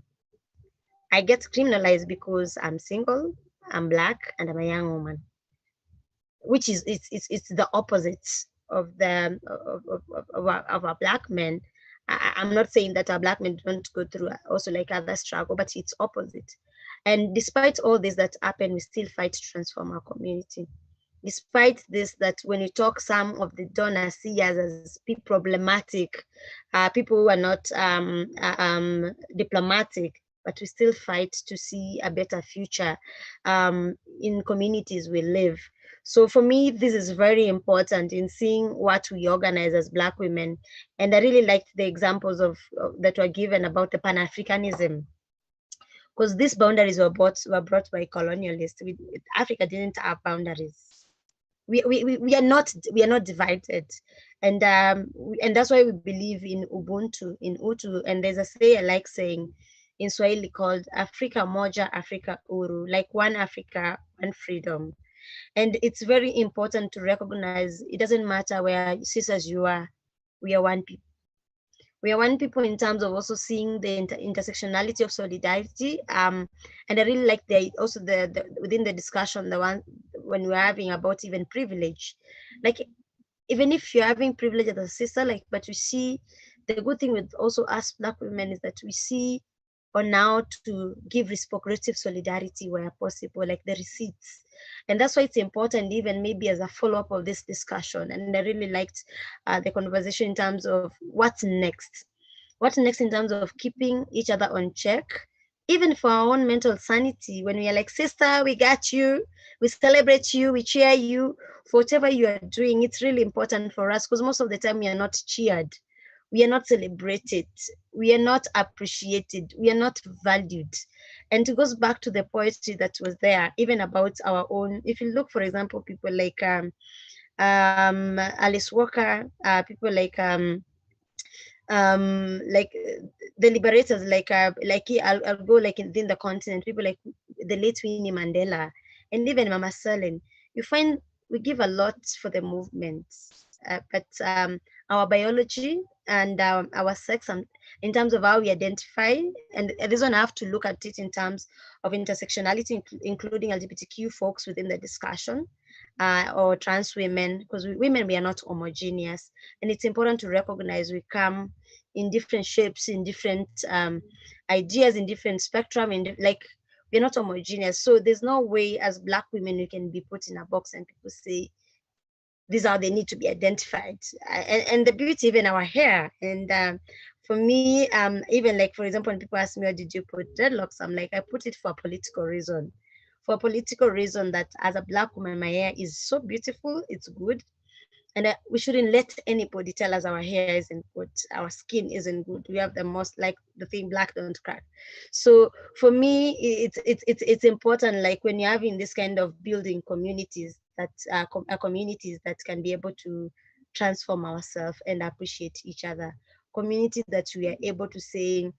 I get criminalized because I'm single, I'm Black, and I'm a young woman, which is it's the opposite of the of our Black men. I'm not saying that our Black men don't go through also like other struggle, but it's opposite. And despite all this that happened, we still fight to transform our community. Despite this, that when you talk, some of the donors see us as problematic, people who are not diplomatic, but we still fight to see a better future in communities we live. So for me, this is very important in seeing what we organize as Black women. And I really liked the examples of that were given about the Pan-Africanism, because these boundaries were brought by colonialists. Africa didn't have boundaries. We are not divided, and that's why we believe in Ubuntu, in Utu. And there's a say I like saying in Swahili called Afrika Moja, Afrika Uru, like one Africa, one freedom. And it's very important to recognize it doesn't matter where sisters you are, we are one people. We are one people in terms of also seeing the intersectionality of solidarity. And I really like also the within the discussion, the one when we're having about even privilege. Like, even if you're having privilege as a sister, like, but you see, the good thing with also us Black women is that we see on how to give reciprocative solidarity where possible, like the receipts. And that's why it's important, even maybe as a follow-up of this discussion. And I really liked the conversation in terms of what's next. What's next in terms of keeping each other on check, even for our own mental sanity. When we are like, sister, we got you, we celebrate you, we cheer you for whatever you are doing. It's really important for us because most of the time we are not cheered. We are not celebrated. We are not appreciated. We are not valued. And it goes back to the poetry that was there, even about our own. If you look, for example, people like Alice Walker, people like the liberators, I'll go like within the continent, people like the late Winnie Mandela, and even Mama Selin. You find we give a lot for the movement, but our biology and our sex, in terms of how we identify, and this one I have to look at it in terms of intersectionality, including LGBTQ folks within the discussion, or trans women, because women, we are not homogeneous, and it's important to recognize we come in different shapes, in different ideas, in different spectrum, like we're not homogeneous. So there's no way as Black women we can be put in a box and people say these are they need to be identified. And the beauty even our hair. And for me, even like, for example, when people ask me, why did you put dreadlocks? I'm like, I put it for a political reason. For a political reason that as a Black woman, my hair is so beautiful, it's good. And we shouldn't let anybody tell us our hair isn't good, our skin isn't good. We have the most, like the thing, black don't crack. So for me, it's important, like when you're having this kind of building communities that are communities that can be able to transform ourselves and appreciate each other. Community that we are able to say,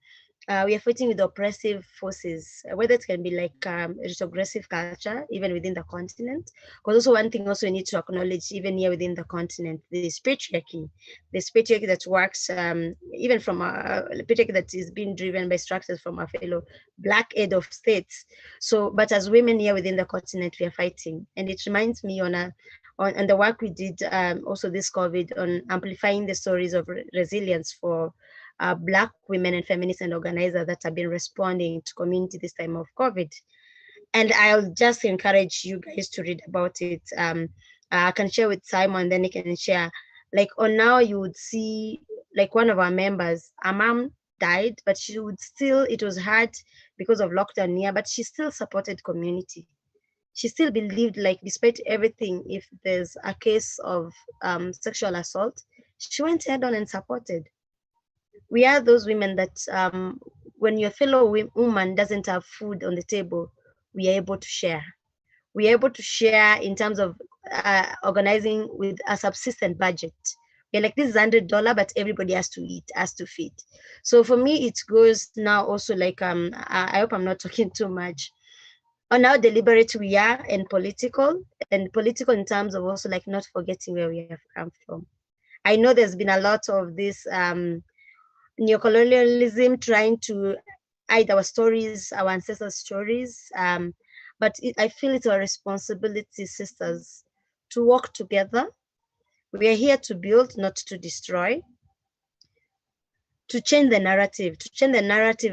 we are fighting with oppressive forces, whether it can be like retrogressive culture, even within the continent. Because also one thing also we need to acknowledge, even here within the continent, this patriarchy that works, even from a patriarchy that is being driven by structures from our fellow Black head of states. So, but as women here within the continent, we are fighting. And it reminds me on the work we did also this COVID on amplifying the stories of resilience for Black women and feminists and organizers that have been responding to community this time of COVID. And I'll just encourage you guys to read about it. I can share with Simon, then he can share. Like on now, you would see like one of our members, a mom died, but she would still, it was hard because of lockdown here, but she still supported community. She still believed, like, despite everything, if there's a case of sexual assault, she went head on and supported. We are those women that when your fellow woman doesn't have food on the table, we are able to share. We are able to share in terms of organizing with a subsistent budget. We're like, this is $100, but everybody has to eat, has to feed. So for me, it goes now also like, I hope I'm not talking too much, on how deliberate we are and political in terms of also like not forgetting where we have come from. I know there's been a lot of this neocolonialism trying to hide our stories, our ancestors' stories. But I feel it's our responsibility, sisters, to work together. We are here to build, not to destroy, to change the narrative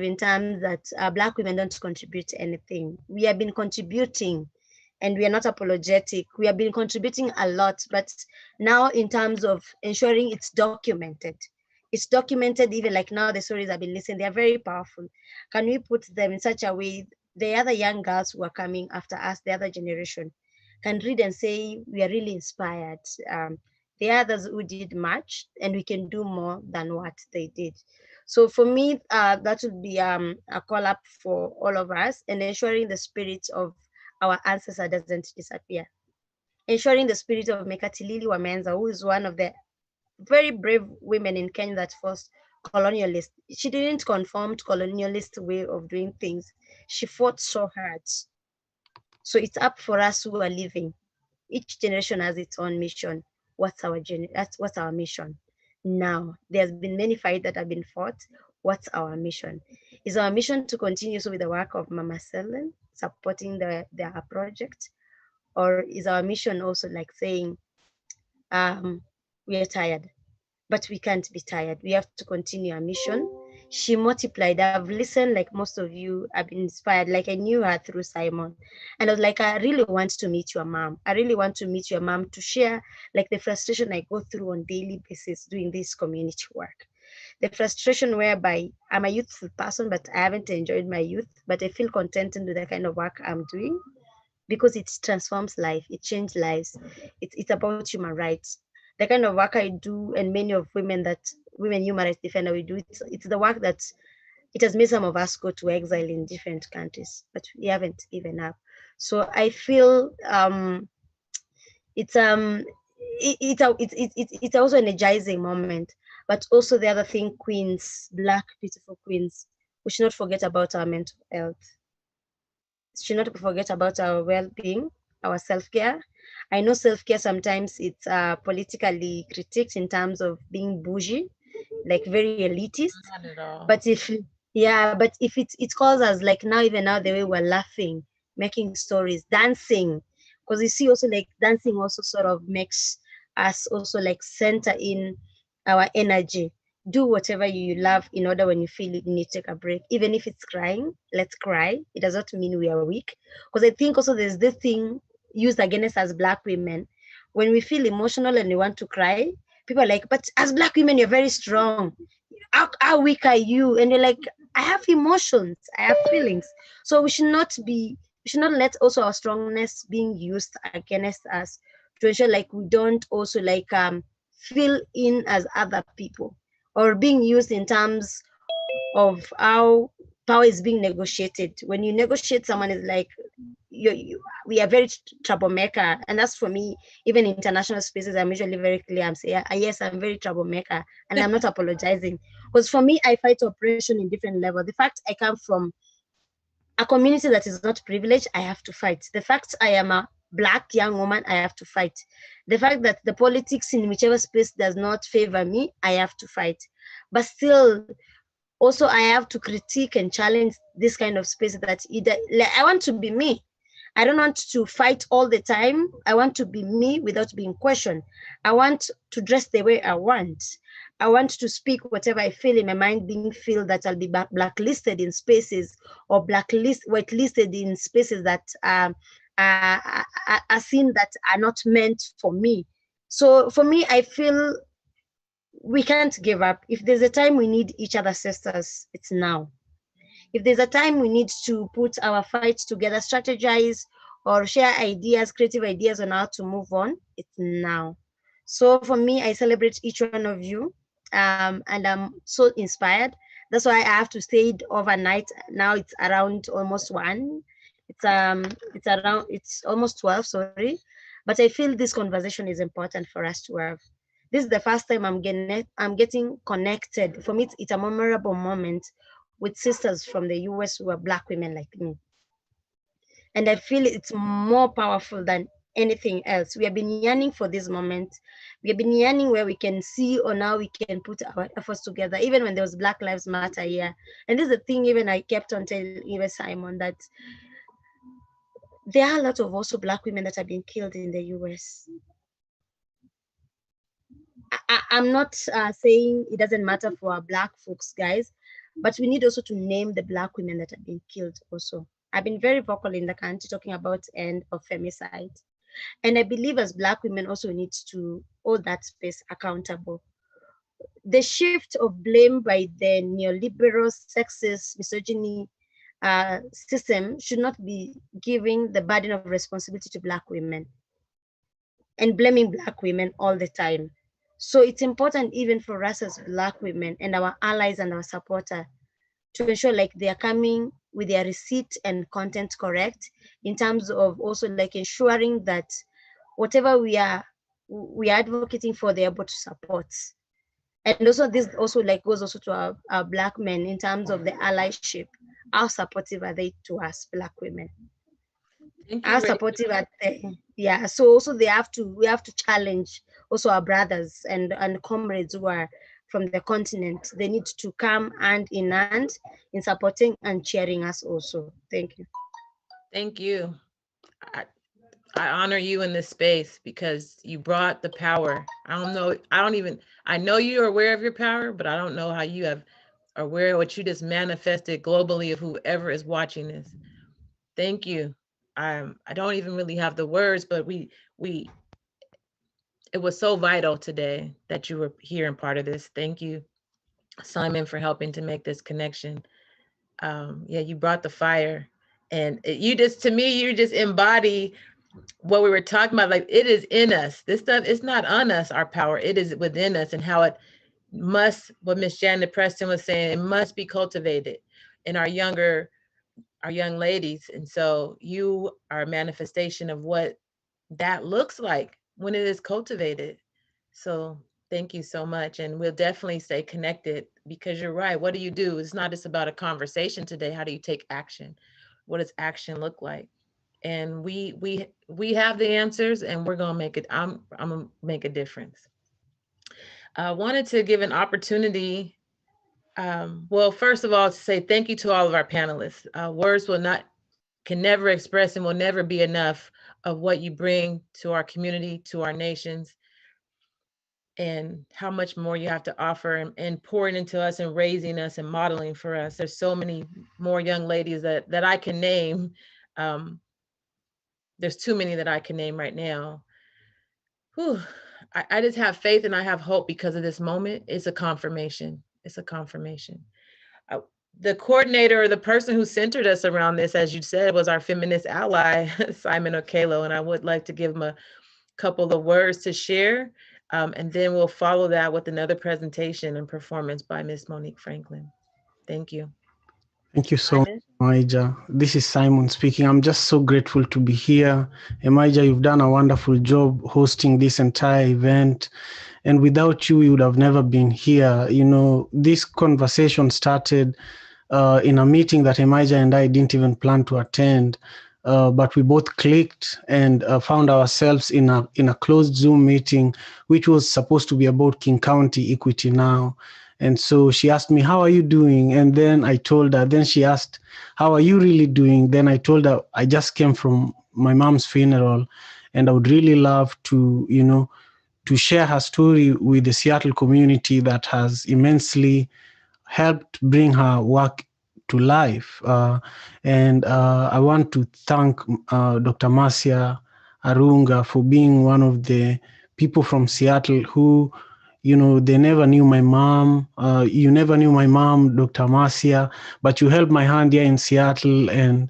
in terms that Black women don't contribute anything. We have been contributing and we are not apologetic. We have been contributing a lot, but now in terms of ensuring it's documented. It's documented, even like now the stories I've been listening, they're very powerful. Can we put them in such a way the other young girls who are coming after us, the other generation, can read and say, we are really inspired. The others who did much and we can do more than what they did. So for me, that would be a call up for all of us, and ensuring the spirit of our ancestors doesn't disappear. Ensuring the spirit of Mekatilili Wamenza, who is one of the very brave women in Kenya that forced colonialist. She didn't conform to colonialist way of doing things. She fought so hard. So it's up for us who are living. Each generation has its own mission. What's our mission? Now, there's been many fights that have been fought. What's our mission? Is our mission to continue with the work of Mama Selen, supporting their project? Or is our mission also like saying, we are tired, but we can't be tired. We have to continue our mission. She multiplied. I've listened, like most of you, I've been inspired. Like I knew her through Simon. And I was like, I really want to meet your mom. I really want to meet your mom to share like the frustration I go through on daily basis doing this community work. The frustration whereby I'm a youthful person, but I haven't enjoyed my youth, but I feel contented with the kind of work I'm doing because it transforms life, it changes lives. It's about human rights. The kind of work I do, and many of women human rights defender we do, it's the work that it has made some of us go to exile in different countries, but we haven't given up. So I feel it's also an energizing moment, but also the other thing, queens, Black beautiful queens, we should not forget about our mental health. Should not forget about our well-being, our self-care. I know self-care sometimes it's politically critiqued in terms of being bougie, like very elitist. Not at all. But if it calls us like even now the way we're laughing, making stories, dancing, because you see also like dancing also sort of makes us also like center in our energy. Do whatever you love in order when you feel it, you need to take a break. Even if it's crying, let's cry. It does not mean we are weak. Because I think also there's this thing used against us as Black women. When we feel emotional and we want to cry, people are like, but as Black women, you're very strong. How weak are you? And you're like, I have emotions, I have feelings. So we should not let also our strongness being used against us to ensure like we don't also like feel in as other people, or being used in terms of how power is being negotiated. When you negotiate, someone is like, we are very troublemaker. And that's for me, even in international spaces, I'm usually very clear. I'm saying, yes, I'm very troublemaker, and I'm not apologizing. Because for me, I fight oppression in different levels. The fact I come from a community that is not privileged, I have to fight. The fact I am a Black young woman, I have to fight. The fact that the politics in whichever space does not favor me, I have to fight. But still, also I have to critique and challenge this kind of space that like, I want to be me. I don't want to fight all the time. I want to be me without being questioned. I want to dress the way I want. I want to speak whatever I feel in my mind, being feel that I'll be blacklisted in spaces or whitelisted in spaces that are seen that are not meant for me. So for me, I feel we can't give up. If there's a time we need each other sisters, it's now. If there's a time we need to put our fights together, strategize or share ideas, creative ideas on how to move on, it's now. So for me, I celebrate each one of you, and I'm so inspired. That's why I have to stay overnight. Now it's around almost 1. It's almost 12, sorry. But I feel this conversation is important for us to have. This is the first time I'm getting connected. For me, it's a memorable moment with sisters from the US who are Black women like me. And I feel it's more powerful than anything else. We have been yearning for this moment. We have been yearning where we can see or now we can put our efforts together, even when there was Black Lives Matter here. And this is the thing, even I kept on telling even Simon, that there are a lot of also Black women that have been killed in the US. I'm not saying it doesn't matter for our Black folks, guys, but we need also to name the Black women that have been killed also. I've been very vocal in the country talking about end of femicide. And I believe as Black women also need to hold that space accountable. The shift of blame by the neoliberal, sexist, misogyny system should not be giving the burden of responsibility to Black women and blaming Black women all the time. So it's important even for us as Black women and our allies and our supporters to ensure like they are coming with their receipt and content correct, in terms of also like ensuring that whatever we are advocating for, they're able to support. And also this also like goes also to our Black men in terms of the allyship. How supportive are they to us Black women? How supportive are they? Yeah, so also we have to challenge also our brothers and comrades who are from the continent. They need to come hand in hand in supporting and cheering us also. Thank you. Thank you. I honor you in this space because you brought the power. I know you're aware of your power, but I don't know how you are aware of what you just manifested globally of whoever is watching this. Thank you. I don't even really have the words, but it was so vital today that you were here and part of this. Thank you, Simon, for helping to make this connection. Yeah, you brought the fire, and you just embody what we were talking about. Like, it is in us. This stuff, it's not on us, our power. It is within us, and how it must, what Miss Janet Preston was saying, it must be cultivated in our young ladies. And so you are a manifestation of what that looks like when it is cultivated. So thank you so much. And we'll definitely stay connected, because you're right. What do you do? It's not just about a conversation today. How do you take action? What does action look like? And we have the answers, and we're gonna make it. I'm gonna make a difference. I wanted to give an opportunity. Well, first of all, to say thank you to all of our panelists. Words can never express and will never be enough of what you bring to our community, to our nations, and how much more you have to offer and pouring into us and raising us and modeling for us. There's so many more young ladies that I can name. There's too many that I can name right now. Whew. I just have faith and I have hope because of this moment. It's a confirmation. It's a confirmation. The coordinator, or the person who centered us around this, as you said, was our feminist ally, Simon Okelo, and I would like to give him a couple of words to share, and then we'll follow that with another presentation and performance by Miss Monique Franklin. Thank you. Thank you so much, Emaija. This is Simon speaking. I'm just so grateful to be here. Emaija, you've done a wonderful job hosting this entire event. And without you, we would have never been here. You know, this conversation started in a meeting that Emaija and I didn't even plan to attend. But we both clicked and found ourselves in a closed Zoom meeting, which was supposed to be about King County Equity Now. And so she asked me, how are you doing? And then I told her, then she asked, how are you really doing? Then I told her, I just came from my mom's funeral and I would really love to, you know, to share her story with the Seattle community that has immensely helped bring her work to life. And I want to thank Dr. Marcia Arunga for being one of the people from Seattle who, you know, they never knew my mom. You never knew my mom, Dr. Marcia, but you held my hand here in Seattle and,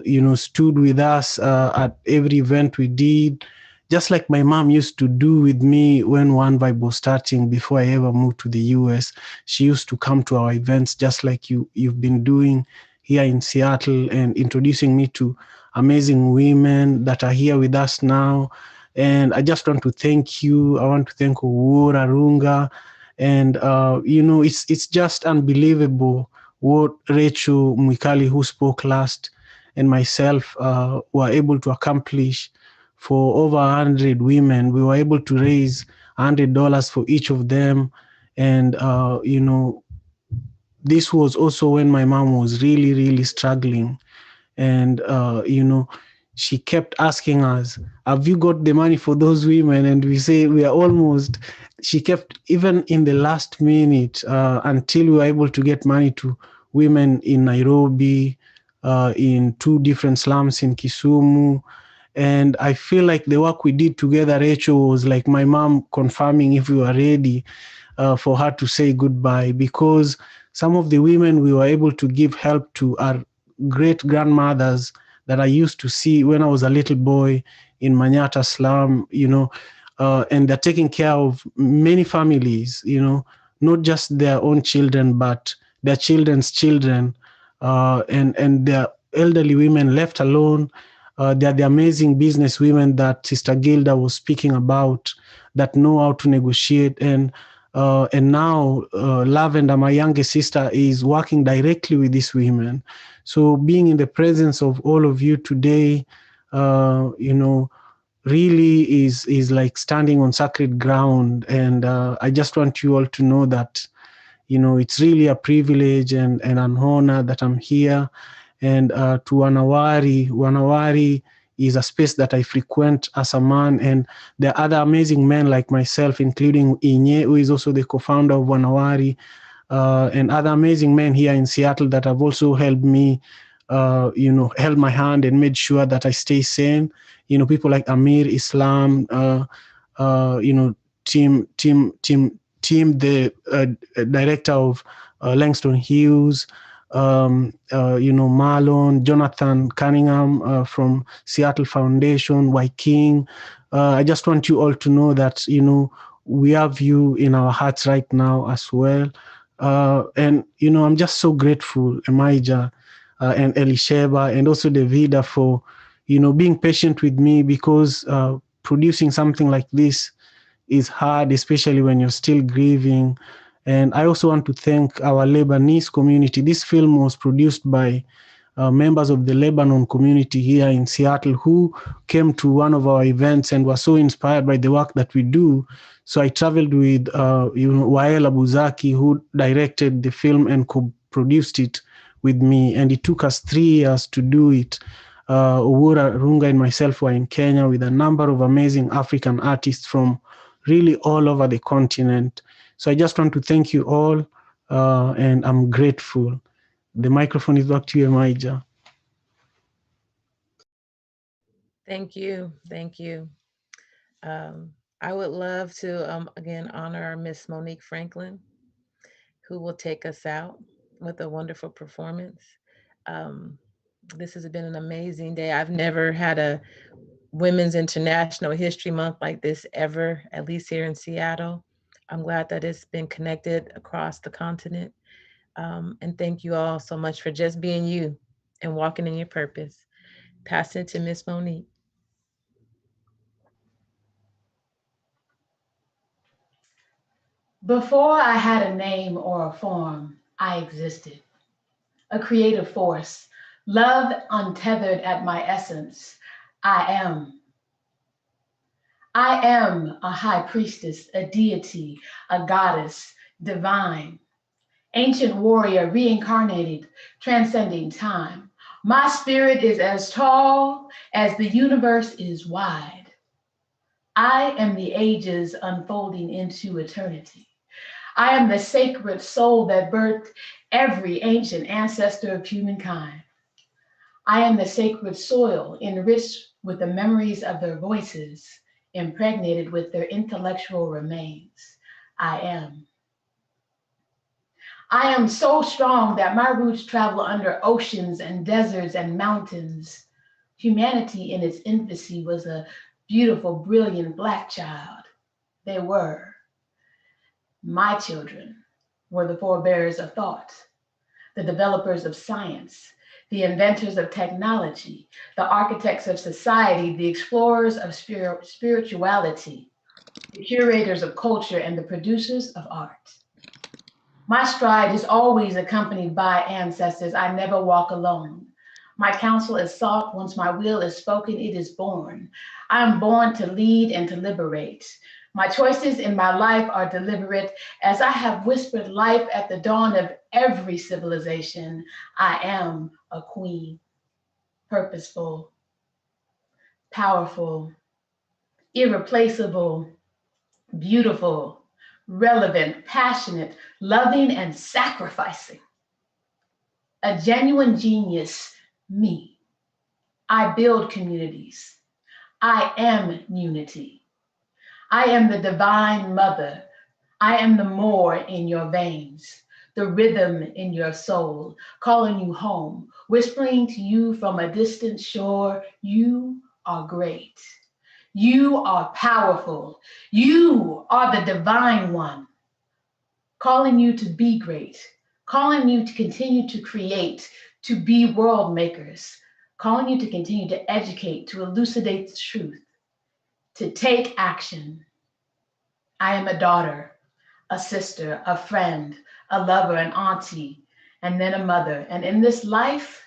you know, stood with us at every event we did, just like my mom used to do with me when One Vibe was starting before I ever moved to the US. She used to come to our events just like you've been doing here in Seattle and introducing me to amazing women that are here with us now. And I just want to thank you. I want to thank Owura Runga. And, you know, it's just unbelievable what Rachel Mwikali, who spoke last, and myself were able to accomplish for over 100 women. We were able to raise $100 for each of them. And, you know, this was also when my mom was really, really struggling. And, you know, she kept asking us, have you got the money for those women? And we say, we are almost. She kept, even in the last minute, until we were able to get money to women in Nairobi, in 2 different slums in Kisumu. And I feel like the work we did together, Rachel, was like my mom confirming if we were ready for her to say goodbye, because some of the women we were able to give help to are great grandmothers that I used to see when I was a little boy in Manyata slum, you know, and they're taking care of many families, you know, not just their own children, but their children's children, and they're elderly women left alone. They're the amazing business women that Sister Gilda was speaking about that know how to negotiate. And now Lavender, my youngest sister, is working directly with these women. So being in the presence of all of you today, you know, really is like standing on sacred ground. And I just want you all to know that, you know, it's really a privilege and an honor that I'm here. And to Wanawari is a space that I frequent as a man. And there are other amazing men like myself, including Inye, who is also the co-founder of Wanawari, and other amazing men here in Seattle that have also helped me, you know, held my hand and made sure that I stay sane. You know, people like Amir Islam, you know, Tim, the director of Langston Hughes, you know, Marlon, Jonathan Cunningham from Seattle Foundation, Y King. I just want you all to know that, you know, we have you in our hearts right now as well. And, you know, I'm just so grateful, Emaija and Elisheba and also Davida for, you know, being patient with me, because producing something like this is hard, especially when you're still grieving. And I also want to thank our Lebanese community. This film was produced by members of the Lebanon community here in Seattle who came to one of our events and were so inspired by the work that we do. So I traveled with you know, Wael Abuzaki, who directed the film and co-produced it with me. And it took us 3 years to do it. Owura Runga and myself were in Kenya with a number of amazing African artists from really all over the continent. So I just want to thank you all, and I'm grateful. The microphone is back to you, Emaija. Thank you. Thank you. I would love to, again, honor Miss Monique Franklin, who will take us out with a wonderful performance. This has been an amazing day. I've never had a Women's International History Month like this ever, at least here in Seattle. I'm glad that it's been connected across the continent. And thank you all so much for just being you and walking in your purpose. Pass it to Miss Monique. Before I had a name or a form, I existed. A creative force, love untethered at my essence. I am. I am a high priestess, a deity, a goddess, divine, ancient warrior, reincarnated, transcending time. My spirit is as tall as the universe is wide. I am the ages unfolding into eternity. I am the sacred soul that birthed every ancient ancestor of humankind. I am the sacred soil enriched with the memories of their voices, impregnated with their intellectual remains. I am. I am so strong that my roots travel under oceans and deserts and mountains. Humanity in its infancy was a beautiful, brilliant Black child. They were. My children were the forebearers of thought, the developers of science, the inventors of technology, the architects of society, the explorers of spirituality, the curators of culture, and the producers of art. My stride is always accompanied by ancestors. I never walk alone. My counsel is sought. Once my will is spoken, it is born. I am born to lead and to liberate. My choices in my life are deliberate. As I have whispered life at the dawn of every civilization, I am a queen, purposeful, powerful, irreplaceable, beautiful, relevant, passionate, loving, and sacrificing. A genuine genius, me. I build communities. I am unity. I am the divine mother. I am the more in your veins, the rhythm in your soul, calling you home, whispering to you from a distant shore, you are great. You are powerful. You are the divine one, calling you to be great, calling you to continue to create, to be world makers, calling you to continue to educate, to elucidate the truth, to take action. I am a daughter, a sister, a friend, a lover, an auntie, and then a mother. And in this life,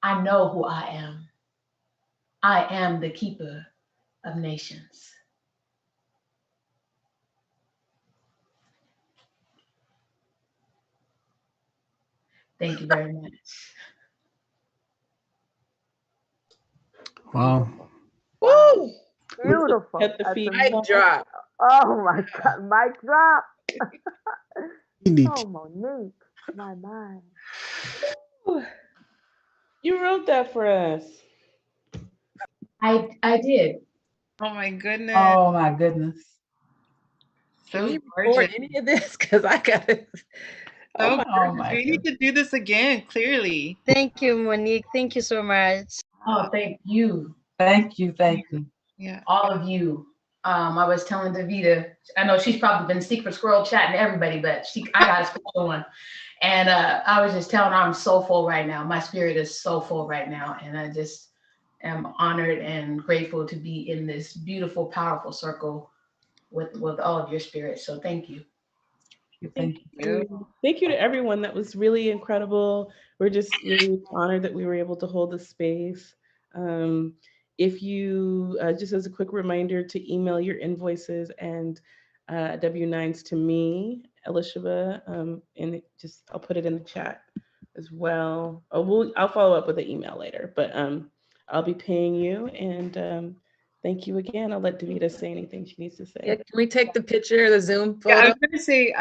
I know who I am. I am the keeper of nations. Thank you very much. Wow. Woo! Beautiful. At the That's feet. amazing. Mic drop. Oh my God, mic drop. Indeed. Oh, Monique, my mind. You wrote that for us. I did. Oh my goodness. Oh my goodness. Can we So record gorgeous. any of this? Because I got it. So Oh gorgeous. my We need to do this again, clearly. Thank you, Monique. Thank you so much. Oh, thank you. Thank you. Thank you. Yeah. All of you. I was telling Davita, I know she's probably been secret squirrel chatting to everybody, but I got a special one. And I was just telling her I'm so full right now. My spirit is so full right now. And I just am honored and grateful to be in this beautiful, powerful circle with all of your spirits. So thank you. Thank you. Thank you to everyone. That was really incredible. We're just really honored that we were able to hold this space. If you, just as a quick reminder, to email your invoices and W-9s to me, Elishaba, and I'll put it in the chat as well. I'll follow up with an email later, but I'll be paying you, and thank you again. I'll let Davita say anything she needs to say. Yeah, can we take the picture, the Zoom Yeah, I photo? was going to say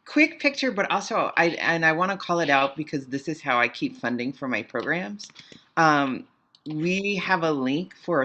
quick picture, but also I want to call it out because this is how I keep funding for my programs. We have a link for a